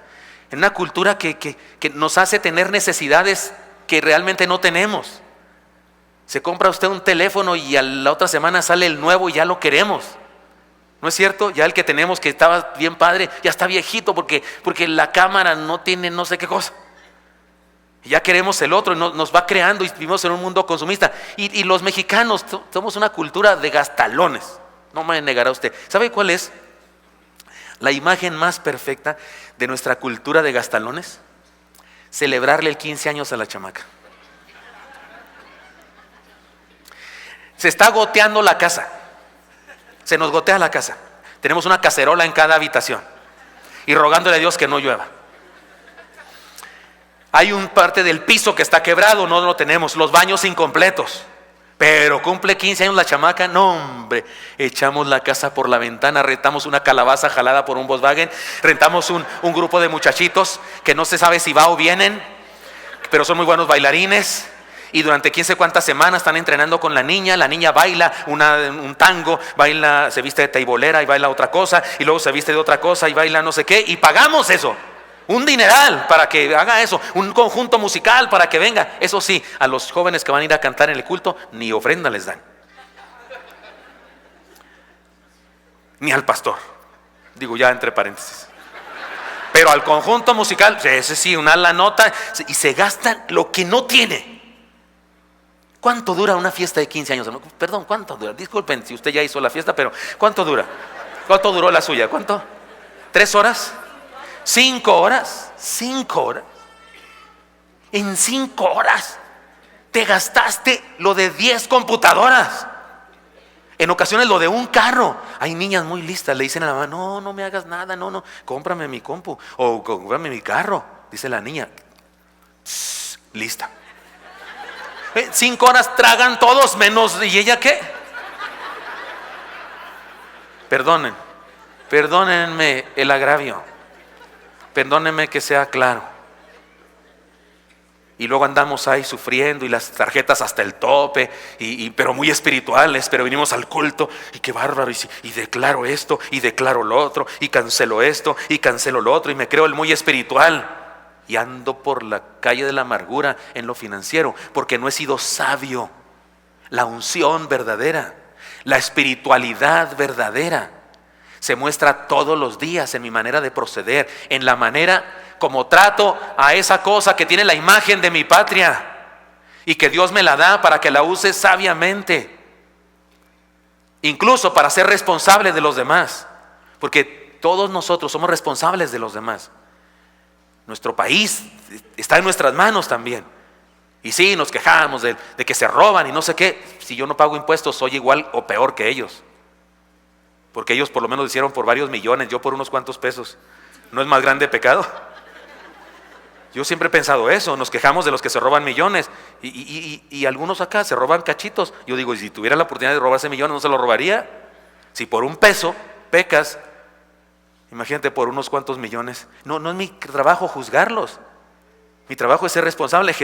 en una cultura que nos hace tener necesidades que realmente no tenemos. Se compra usted un teléfono y a la otra semana sale el nuevo y ya lo queremos. ¿No es cierto? Ya el que tenemos, que estaba bien padre, ya está viejito porque la cámara no tiene no sé qué cosa. Y ya queremos el otro y nos va creando, y vivimos en un mundo consumista. Y los mexicanos somos una cultura de gastalones. No me negará usted. ¿Sabe cuál es la imagen más perfecta de nuestra cultura de gastalones? Celebrarle el 15 años a la chamaca. Se está goteando la casa. Se nos gotea la casa. Tenemos una cacerola en cada habitación y rogándole a Dios que no llueva. Hay un parte del piso que está quebrado, no lo tenemos. Los baños incompletos. Pero cumple 15 años la chamaca. No, hombre, echamos la casa por la ventana, rentamos una calabaza jalada por un Volkswagen, rentamos un grupo de muchachitos que no se sabe si va o vienen, pero son muy buenos bailarines. Y durante 15 cuántas semanas están entrenando con la niña baila un tango, se viste de teibolera y baila otra cosa, y luego se viste de otra cosa y baila no sé qué, y pagamos eso, un dineral para que haga eso, un conjunto musical para que venga. Eso sí, a los jóvenes que van a ir a cantar en el culto, ni ofrenda les dan, ni al pastor, digo ya entre paréntesis. Pero al conjunto musical, ese sí, una la nota, y se gastan lo que no tiene. ¿Cuánto dura una fiesta de 15 años? Perdón, ¿cuánto dura? Disculpen si usted ya hizo la fiesta, pero ¿cuánto dura? ¿Cuánto duró la suya? ¿Cuánto? ¿3 horas? ¿5 horas? 5 horas. En 5 horas te gastaste lo de 10 computadoras. En ocasiones lo de un carro. Hay niñas muy listas, le dicen a la mamá: no me hagas nada, no, cómprame mi compu o cómprame mi carro. Dice la niña: lista. 5 horas tragan todos menos. ¿Y ella qué? Perdónenme el agravio, perdónenme que sea claro. Y luego andamos ahí sufriendo y las tarjetas hasta el tope, pero muy espirituales, pero venimos al culto y qué bárbaro, y declaro esto y declaro lo otro y cancelo esto y cancelo lo otro y me creo el muy espiritual. Y ando por la calle de la amargura en lo financiero porque no he sido sabio. La unción verdadera, la espiritualidad verdadera se muestra todos los días en mi manera de proceder, en la manera como trato a esa cosa que tiene la imagen de mi patria y que Dios me la da para que la use sabiamente, incluso para ser responsable de los demás, porque todos nosotros somos responsables de los demás. Nuestro país está en nuestras manos también. Y sí, nos quejamos de que se roban y no sé qué. Si yo no pago impuestos, soy igual o peor que ellos, porque ellos por lo menos lo hicieron por varios millones, yo por unos cuantos pesos. ¿No es más grande pecado? Yo siempre he pensado eso. Nos quejamos de los que se roban millones y algunos acá se roban cachitos. Yo digo, ¿y si tuviera la oportunidad de robarse millones, no se lo robaría? Si por un peso pecas, imagínate por unos cuantos millones. No es mi trabajo juzgarlos. Mi trabajo es ser responsable.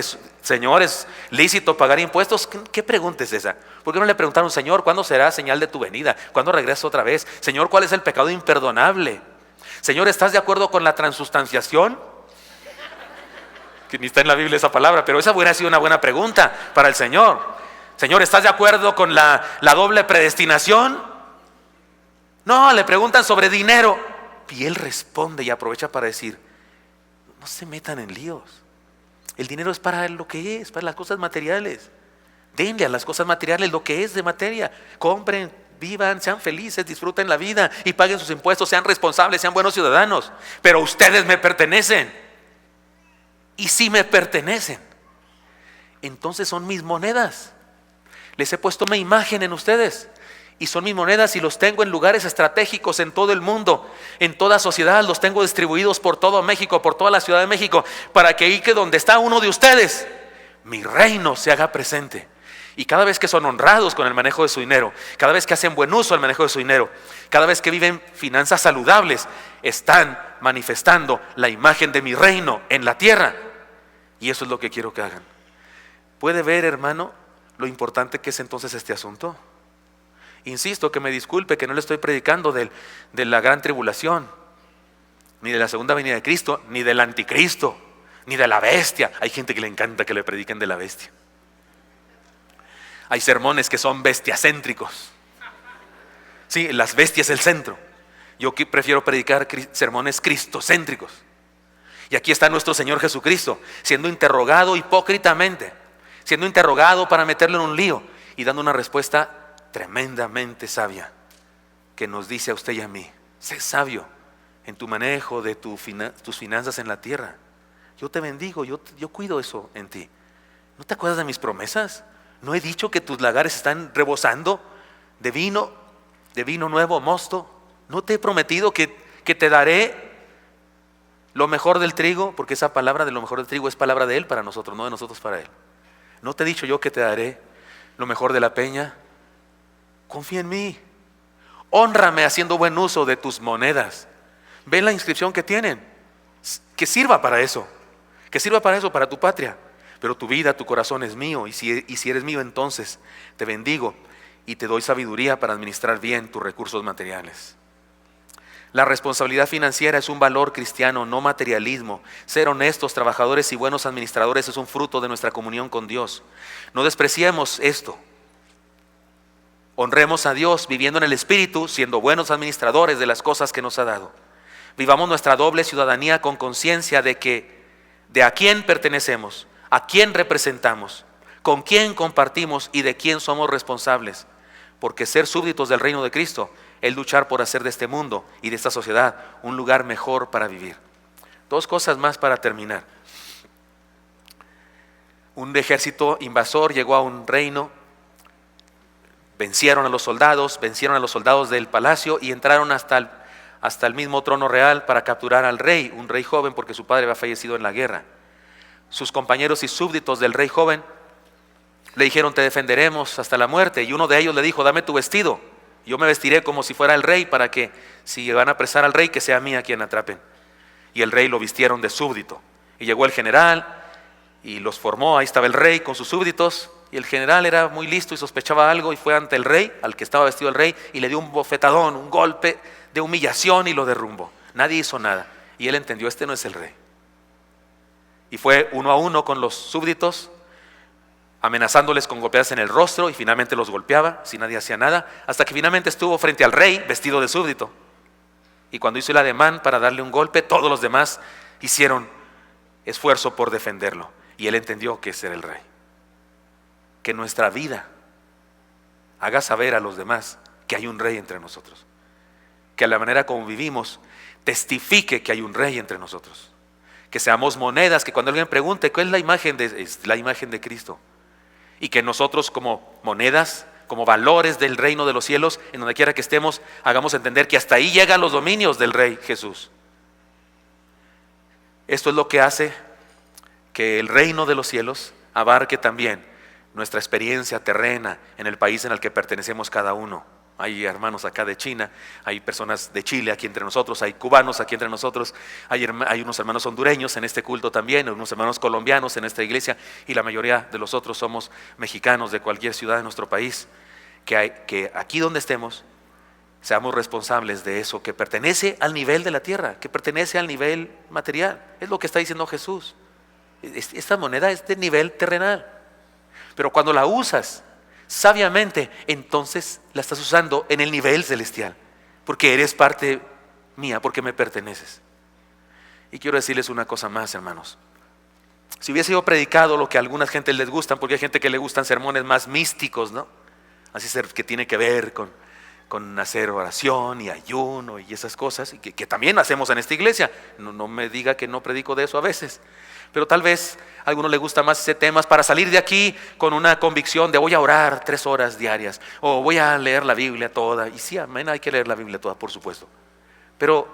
Señor, ¿es lícito pagar impuestos? ¿Qué pregunta es esa? ¿Por qué no le preguntaron, Señor, ¿cuándo será señal de tu venida? ¿Cuándo regreso otra vez? Señor, ¿cuál es el pecado imperdonable? Señor, ¿estás de acuerdo con la transustanciación? Que ni está en la Biblia esa palabra, pero esa hubiera sido una buena pregunta para el Señor. Señor, ¿estás de acuerdo con la doble predestinación? No, le preguntan sobre dinero y Él responde y aprovecha para decir, no se metan en líos. El dinero es para lo que es, para las cosas materiales. Denle a las cosas materiales lo que es de materia. Compren, vivan, sean felices, disfruten la vida y paguen sus impuestos, sean responsables, sean buenos ciudadanos. Pero ustedes me pertenecen. Y si me pertenecen, entonces son mis monedas. Les he puesto mi imagen en ustedes y son mis monedas y los tengo en lugares estratégicos en todo el mundo, en toda sociedad. Los tengo distribuidos por todo México, por toda la Ciudad de México, para que ahí que donde está uno de ustedes, mi reino se haga presente. Y cada vez que son honrados con el manejo de su dinero, cada vez que hacen buen uso del manejo de su dinero, cada vez que viven finanzas saludables, están manifestando la imagen de mi reino en la tierra. Y eso es lo que quiero que hagan. ¿Puede ver, hermano, lo importante que es entonces este asunto? Insisto, que me disculpe que no le estoy predicando de la gran tribulación, ni de la segunda venida de Cristo, ni del anticristo, ni de la bestia. Hay gente que le encanta que le prediquen de la bestia. Hay sermones que son bestiacéntricos. Sí, las bestias el centro. Yo prefiero predicar sermones cristocéntricos. Y aquí está nuestro Señor Jesucristo siendo interrogado hipócritamente, siendo interrogado para meterlo en un lío y dando una respuesta tremendamente sabia que nos dice a usted y a mí: sé sabio en tu manejo de tus finanzas en la tierra. Yo te bendigo, yo cuido eso en ti. ¿No te acuerdas de mis promesas? ¿No he dicho que tus lagares están rebosando de vino nuevo, mosto? ¿No te he prometido que te daré lo mejor del trigo? Porque esa palabra de lo mejor del trigo es palabra de Él para nosotros, no de nosotros para Él. ¿No te he dicho yo que te daré lo mejor de la peña? Confía en mí. Hónrame haciendo buen uso de tus monedas. Ven la inscripción que tienen. Que sirva para eso. Que sirva para eso, para tu patria. Pero tu vida, tu corazón es mío. Y si eres mío, entonces te bendigo y te doy sabiduría para administrar bien tus recursos materiales. La responsabilidad financiera es un valor cristiano, no materialismo. Ser honestos, trabajadores y buenos administradores es un fruto de nuestra comunión con Dios. No despreciemos esto. Honremos a Dios viviendo en el Espíritu, siendo buenos administradores de las cosas que nos ha dado. Vivamos nuestra doble ciudadanía con conciencia de a quién pertenecemos, a quién representamos, con quién compartimos y de quién somos responsables. Porque ser súbditos del reino de Cristo es luchar por hacer de este mundo y de esta sociedad un lugar mejor para vivir. Dos cosas más para terminar. Un ejército invasor llegó a un reino, vencieron a los soldados del palacio y entraron hasta el mismo trono real para capturar al rey, un rey joven porque su padre había fallecido en la guerra. Sus compañeros y súbditos del rey joven le dijeron: te defenderemos hasta la muerte. Y uno de ellos le dijo: dame tu vestido, yo me vestiré como si fuera el rey, para que si van a apresar al rey, que sea a mí a quien atrapen. Y el rey lo vistieron de súbdito. Y llegó el general y los formó. Ahí estaba el rey con sus súbditos, y el general era muy listo y sospechaba algo, y fue ante el rey, al que estaba vestido el rey, y le dio un bofetadón, un golpe de humillación, y lo derrumbó. Nadie hizo nada, y él entendió: este no es el rey. Y fue uno a uno con los súbditos, amenazándoles con golpearse en el rostro, y finalmente los golpeaba si nadie hacía nada, hasta que finalmente estuvo frente al rey vestido de súbdito. Y cuando hizo el ademán para darle un golpe, todos los demás hicieron esfuerzo por defenderlo, y él entendió que ese era el rey. Que nuestra vida haga saber a los demás que hay un rey entre nosotros, que a la manera como vivimos testifique que hay un rey entre nosotros, que seamos monedas, que cuando alguien pregunte ¿cuál es la imagen es la imagen de Cristo? Y que nosotros como monedas, como valores del reino de los cielos, en donde quiera que estemos, hagamos entender que hasta ahí llegan los dominios del Rey Jesús. Esto es lo que hace que el reino de los cielos abarque también nuestra experiencia terrena en el país en el que pertenecemos cada uno. Hay hermanos acá de China, hay personas de Chile aquí entre nosotros, hay cubanos aquí entre nosotros, hay unos hermanos hondureños en este culto también, unos hermanos colombianos en esta iglesia, y la mayoría de los otros somos mexicanos de cualquier ciudad de nuestro país. Que aquí donde estemos seamos responsables de eso que pertenece al nivel de la tierra, que pertenece al nivel material. Es lo que está diciendo Jesús. Esta moneda es de nivel terrenal, pero cuando la usas sabiamente, entonces la estás usando en el nivel celestial, porque eres parte mía, porque me perteneces. Y quiero decirles una cosa más, hermanos. Si hubiese yo predicado lo que a algunas gentes les gustan, porque hay gente que le gustan sermones más místicos, ¿no? Así que tiene que ver con hacer oración y ayuno y esas cosas, y que también hacemos en esta iglesia. No me diga que no predico de eso a veces. Pero tal vez a alguno le gusta más ese tema para salir de aquí con una convicción de voy a orar 3 horas diarias, o voy a leer la Biblia toda. Y sí, amén, hay que leer la Biblia toda, por supuesto. Pero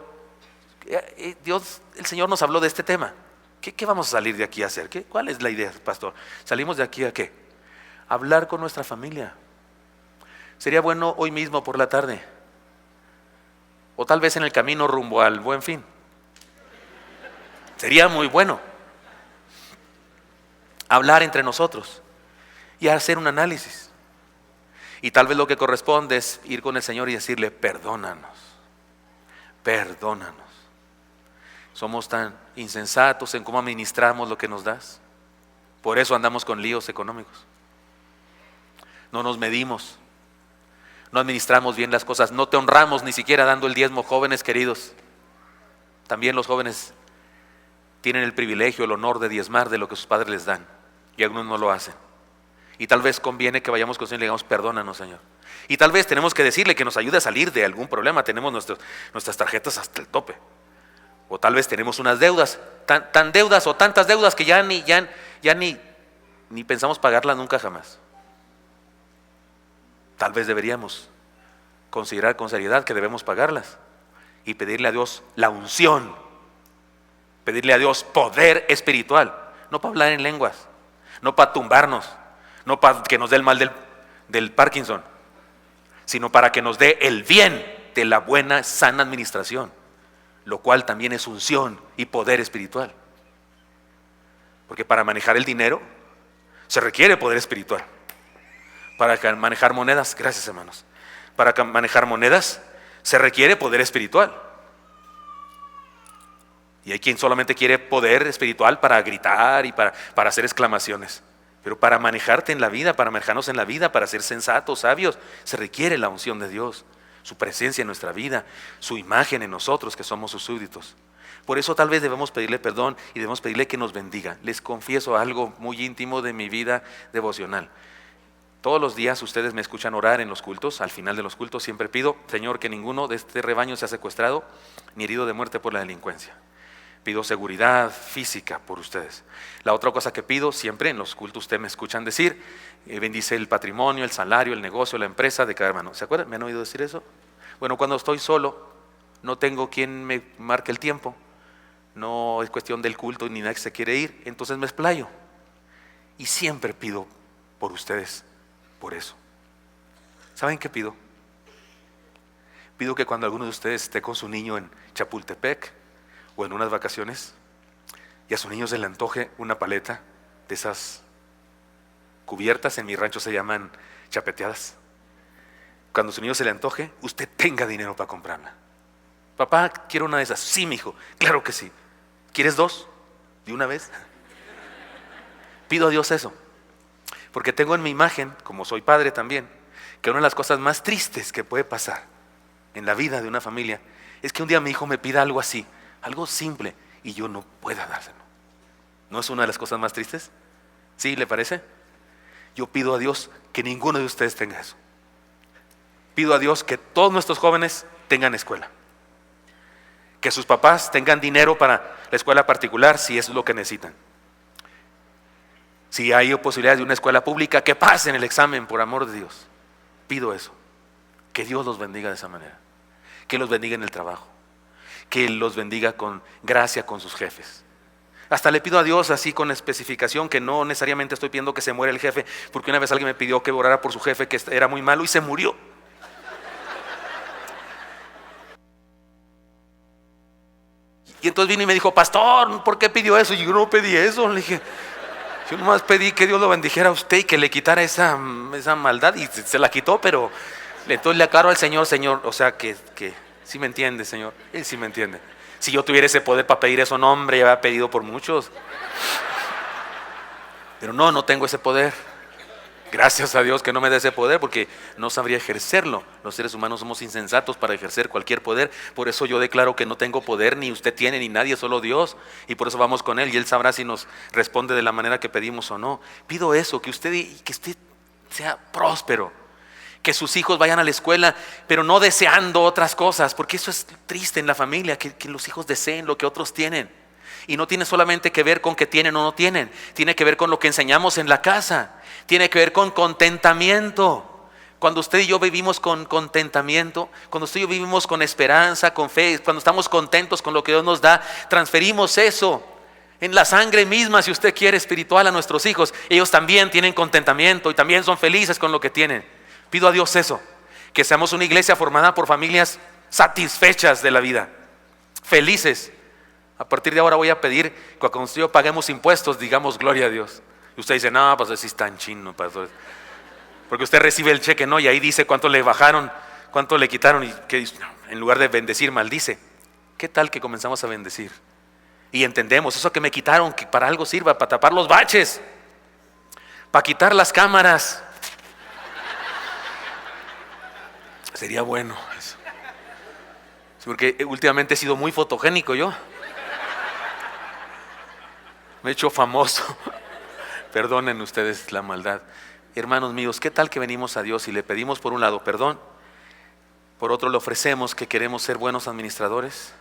el Señor nos habló de este tema. ¿Qué vamos a salir de aquí a hacer? ¿Cuál es la idea, pastor? ¿Salimos de aquí a qué? Hablar con nuestra familia. Sería bueno hoy mismo por la tarde, o tal vez en el camino rumbo al Buen Fin. Sería muy bueno hablar entre nosotros y hacer un análisis. Y tal vez lo que corresponde es ir con el Señor y decirle: perdónanos, perdónanos. Somos tan insensatos en cómo administramos lo que nos das. Por eso andamos con líos económicos. No nos medimos, no administramos bien las cosas, no te honramos ni siquiera dando el diezmo. Jóvenes queridos, también los jóvenes tienen el privilegio, el honor de diezmar de lo que sus padres les dan, y algunos no lo hacen. Y tal vez conviene que vayamos con el Señor y le digamos: perdónanos, Señor. Y tal vez tenemos que decirle que nos ayude a salir de algún problema. Tenemos nuestras tarjetas hasta el tope, o tal vez tenemos unas deudas, tan deudas o tantas deudas que ya ni pensamos pagarlas nunca jamás. Tal vez deberíamos considerar con seriedad que debemos pagarlas y pedirle a Dios la unción, pedirle a Dios poder espiritual, no para hablar en lenguas, no para tumbarnos, no para que nos dé el mal del Parkinson, sino para que nos dé el bien de la buena, sana administración, lo cual también es unción y poder espiritual. Porque para manejar el dinero se requiere poder espiritual. Para manejar monedas, gracias hermanos, para manejar monedas se requiere poder espiritual. Y hay quien solamente quiere poder espiritual para gritar y para hacer exclamaciones. Pero para manejarte en la vida, para manejarnos en la vida, para ser sensatos, sabios, se requiere la unción de Dios, su presencia en nuestra vida, su imagen en nosotros que somos sus súbditos. Por eso tal vez debemos pedirle perdón y debemos pedirle que nos bendiga. Les confieso algo muy íntimo de mi vida devocional. Todos los días ustedes me escuchan orar en los cultos. Al final de los cultos siempre pido: Señor, que ninguno de este rebaño sea secuestrado ni herido de muerte por la delincuencia. Pido seguridad física por ustedes. La otra cosa que pido siempre en los cultos, ustedes me escuchan decir: bendice el patrimonio, el salario, el negocio, la empresa de cada hermano. ¿Se acuerdan? ¿Me han oído decir eso? Bueno, cuando estoy solo, no tengo quien me marque el tiempo, no es cuestión del culto ni nadie que se quiere ir, entonces me explayo y siempre pido por ustedes. Por eso, ¿saben qué pido? Pido que cuando alguno de ustedes esté con su niño en Chapultepec o en unas vacaciones y a su niño se le antoje una paleta de esas cubiertas, en mi rancho se llaman chapeteadas. Cuando a su niño se le antoje, usted tenga dinero para comprarla. Papá, quiero una de esas. Sí, mijo, claro que sí. ¿Quieres dos? ¿De una vez? Pido a Dios eso, porque tengo en mi imagen, como soy padre también, que una de las cosas más tristes que puede pasar en la vida de una familia es que un día mi hijo me pida algo así, algo simple, y yo no pueda dárselo. ¿No es una de las cosas más tristes? ¿Sí, le parece? Yo pido a Dios que ninguno de ustedes tenga eso. Pido a Dios que todos nuestros jóvenes tengan escuela, que sus papás tengan dinero para la escuela particular si es lo que necesitan. Si hay posibilidades de una escuela pública, que pasen el examen, por amor de Dios. Pido eso, que Dios los bendiga de esa manera, que los bendiga en el trabajo, que los bendiga con gracia con sus jefes. Hasta le pido a Dios así con especificación, que no necesariamente estoy pidiendo que se muera el jefe, porque una vez alguien me pidió que orara por su jefe que era muy malo y se murió. Y entonces vino y me dijo: pastor, ¿por qué pidió eso? Y yo no pedí eso. Le dije: yo nomás pedí que Dios lo bendijera a usted y que le quitara esa maldad, y se la quitó, pero entonces le aclaro al Señor: Señor, o sea que sí me entiende, Señor. Él sí me entiende. Si yo tuviera ese poder para pedir eso, no, hombre, ya había pedido por muchos. Pero no tengo ese poder. Gracias a Dios que no me da ese poder, porque no sabría ejercerlo. Los seres humanos somos insensatos para ejercer cualquier poder. Por eso yo declaro que no tengo poder, ni usted tiene, ni nadie, solo Dios. Y por eso vamos con Él, y Él sabrá si nos responde de la manera que pedimos o no. Pido eso, que usted sea próspero, que sus hijos vayan a la escuela, pero no deseando otras cosas, porque eso es triste en la familia, que los hijos deseen lo que otros tienen. Y no tiene solamente que ver con que tienen o no tienen, tiene que ver con lo que enseñamos en la casa, tiene que ver con contentamiento. Cuando usted y yo vivimos con contentamiento, cuando usted y yo vivimos con esperanza, con fe, cuando estamos contentos con lo que Dios nos da, transferimos eso en la sangre misma, si usted quiere, espiritual, a nuestros hijos. Ellos también tienen contentamiento y también son felices con lo que tienen. Pido a Dios eso, que seamos una iglesia formada por familias satisfechas de la vida, felices. A partir de ahora voy a pedir que cuando yo paguemos impuestos, digamos gloria a Dios. Y usted dice: no, pues así es tan chino, pastor. Porque usted recibe el cheque, ¿no? Y ahí dice cuánto le bajaron, cuánto le quitaron, y que en lugar de bendecir, maldice. ¿Qué tal que comenzamos a bendecir? Y entendemos, eso que me quitaron, que para algo sirva, para tapar los baches, para quitar las cámaras. Sería bueno eso. Sí, porque últimamente he sido muy fotogénico yo. Me he hecho famoso. Perdonen ustedes la maldad. Hermanos míos, ¿qué tal que venimos a Dios y le pedimos por un lado perdón? Por otro le ofrecemos que queremos ser buenos administradores,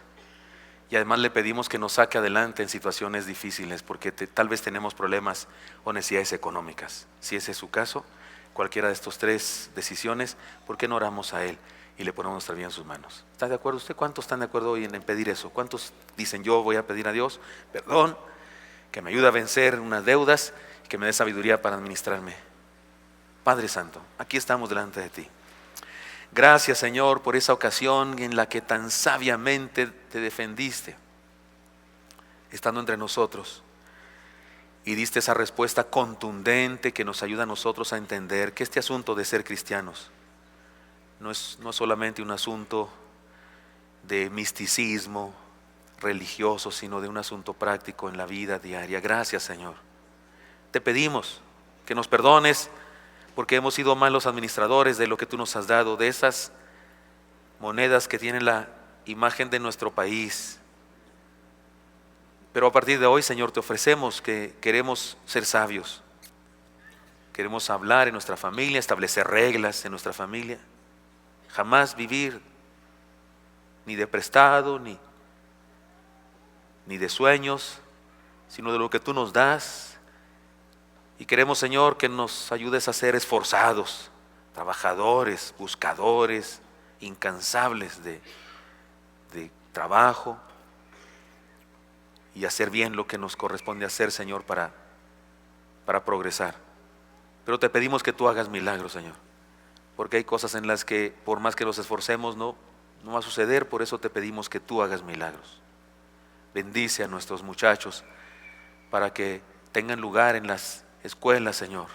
y además le pedimos que nos saque adelante en situaciones difíciles, porque tal vez tenemos problemas o necesidades económicas. Si ese es su caso, cualquiera de estas tres decisiones, ¿por qué no oramos a Él y le ponemos nuestra vida en sus manos? ¿Está de acuerdo usted? ¿Cuántos están de acuerdo hoy en pedir eso? ¿Cuántos dicen: yo voy a pedir a Dios perdón, que me ayude a vencer unas deudas y que me dé sabiduría para administrarme? Padre Santo, aquí estamos delante de ti. Gracias, Señor, por esa ocasión en la que tan sabiamente te defendiste, estando entre nosotros, y diste esa respuesta contundente que nos ayuda a nosotros a entender que este asunto de ser cristianos no es solamente un asunto de misticismo religioso, sino de un asunto práctico en la vida diaria. Gracias, Señor. Te pedimos que nos perdones porque hemos sido malos administradores de lo que tú nos has dado, de esas monedas que tienen la imagen de nuestro país. Pero a partir de hoy, Señor, te ofrecemos que queremos ser sabios. Queremos hablar en nuestra familia, establecer reglas en nuestra familia. Jamás vivir ni de prestado, ni de sueños, sino de lo que tú nos das. Y queremos, Señor, que nos ayudes a ser esforzados, trabajadores, buscadores, incansables de trabajo, y hacer bien lo que nos corresponde hacer, Señor, para progresar. Pero te pedimos que tú hagas milagros, Señor, porque hay cosas en las que por más que nos esforcemos no va a suceder. Por eso te pedimos que tú hagas milagros. Bendice a nuestros muchachos para que tengan lugar en las escuelas, Señor,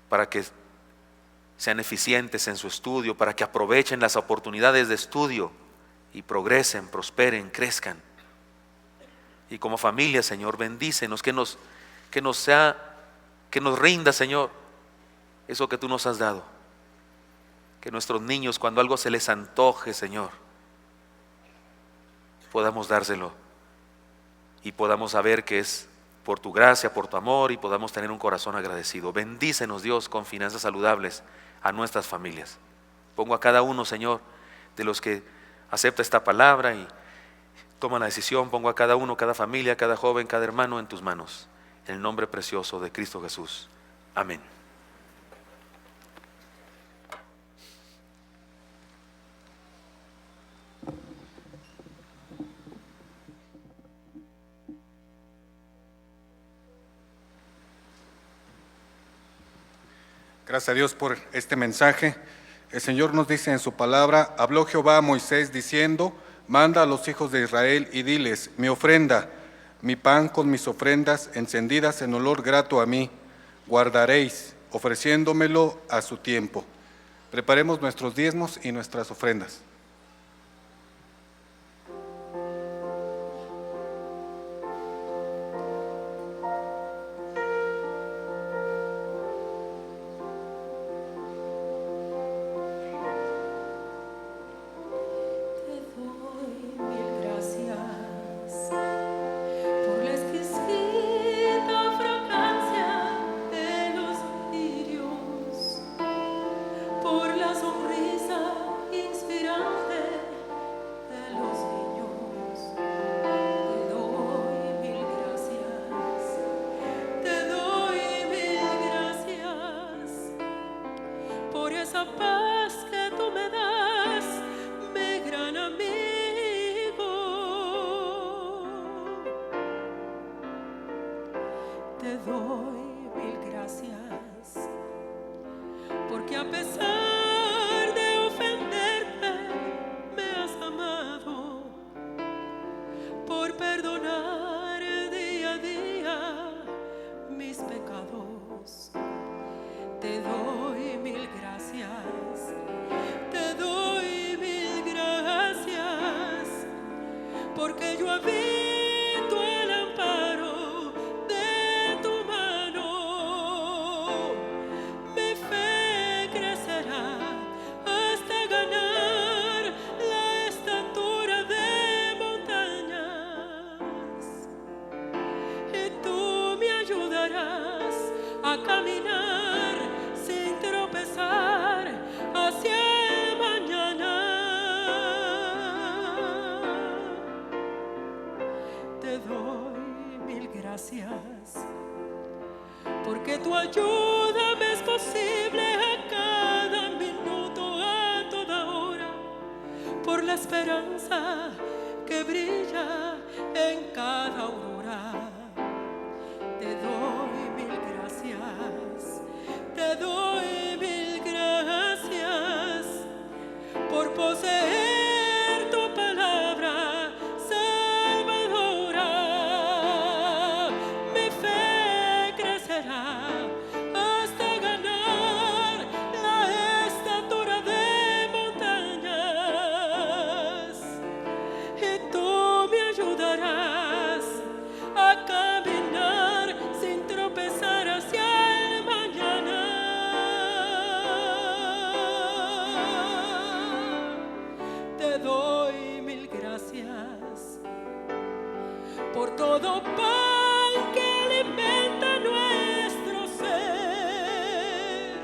para que sean eficientes en su estudio, para que aprovechen las oportunidades de estudio y progresen, prosperen, crezcan. Y como familia, Señor, bendícenos, que nos rinda, Señor, eso que tú nos has dado. Que nuestros niños, cuando algo se les antoje, Señor, podamos dárselo y podamos saber que es por tu gracia, por tu amor, y podamos tener un corazón agradecido. Bendícenos, Dios, con finanzas saludables a nuestras familias. Pongo a cada uno, Señor, de los que acepta esta palabra y toma la decisión, pongo a cada uno, cada familia, cada joven, cada hermano en tus manos. En el nombre precioso de Cristo Jesús. Amén. Gracias a Dios por este mensaje. El Señor nos dice en su palabra: habló Jehová a Moisés diciendo: manda a los hijos de Israel y diles: mi ofrenda, mi pan con mis ofrendas encendidas en olor grato a mí, guardaréis, ofreciéndomelo a su tiempo. Preparemos nuestros diezmos y nuestras ofrendas. Te doy mil gracias, porque a pesar de ofenderte me has amado, por perdonar día a día mis pecados. Te doy mil gracias, te doy mil gracias, porque yo habito el amparo de tu mano. Mi fe crecerá hasta ganar la estatura de montañas, y tú me ayudarás a caminar sin tropezar hacia el mañana. Te doy mil gracias, porque tu ayuda me es posible a cada minuto, a toda hora, por la esperanza que brilla en cada aurora. Te doy mil gracias, te doy mil gracias por poseer tu palabra salvadora. Mi fe crecerá hasta ganar la estatura de montañas, y tú me ayudarás a caminar sin tropezar hacia el mañana. Te doy mil gracias por todo pan que alimenta nuestro ser,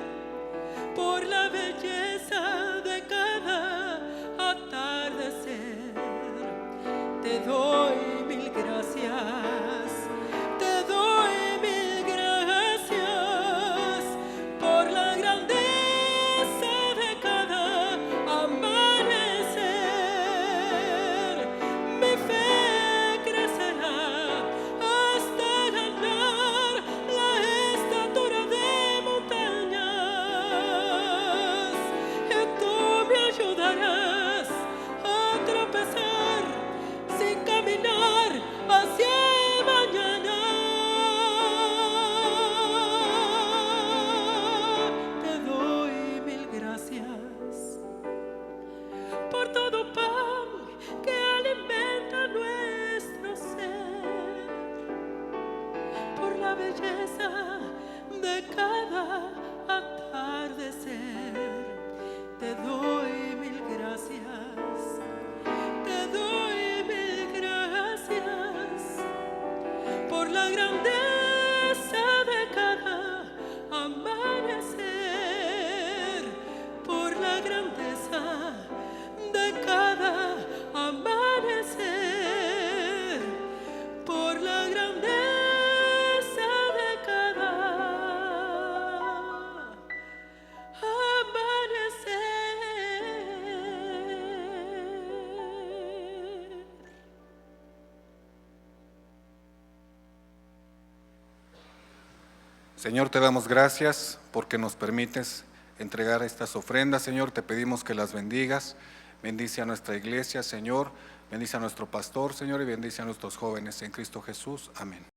por la belleza de cada atardecer. Te doy mil gracias, te doy mil gracias por la grandeza de cada amanecer. Mi fe crecerá hasta ganar la estatura de montañas, y tú me ayudarás a tropezar sin caminar hacia el grandeza de cada amanecer, por la grandeza de cada amanecer, por la grandeza de cada amanecer. Señor, te damos gracias porque nos permites entregar estas ofrendas. Señor, te pedimos que las bendigas. Bendice a nuestra iglesia, Señor. Bendice a nuestro pastor, Señor, y bendice a nuestros jóvenes en Cristo Jesús. Amén.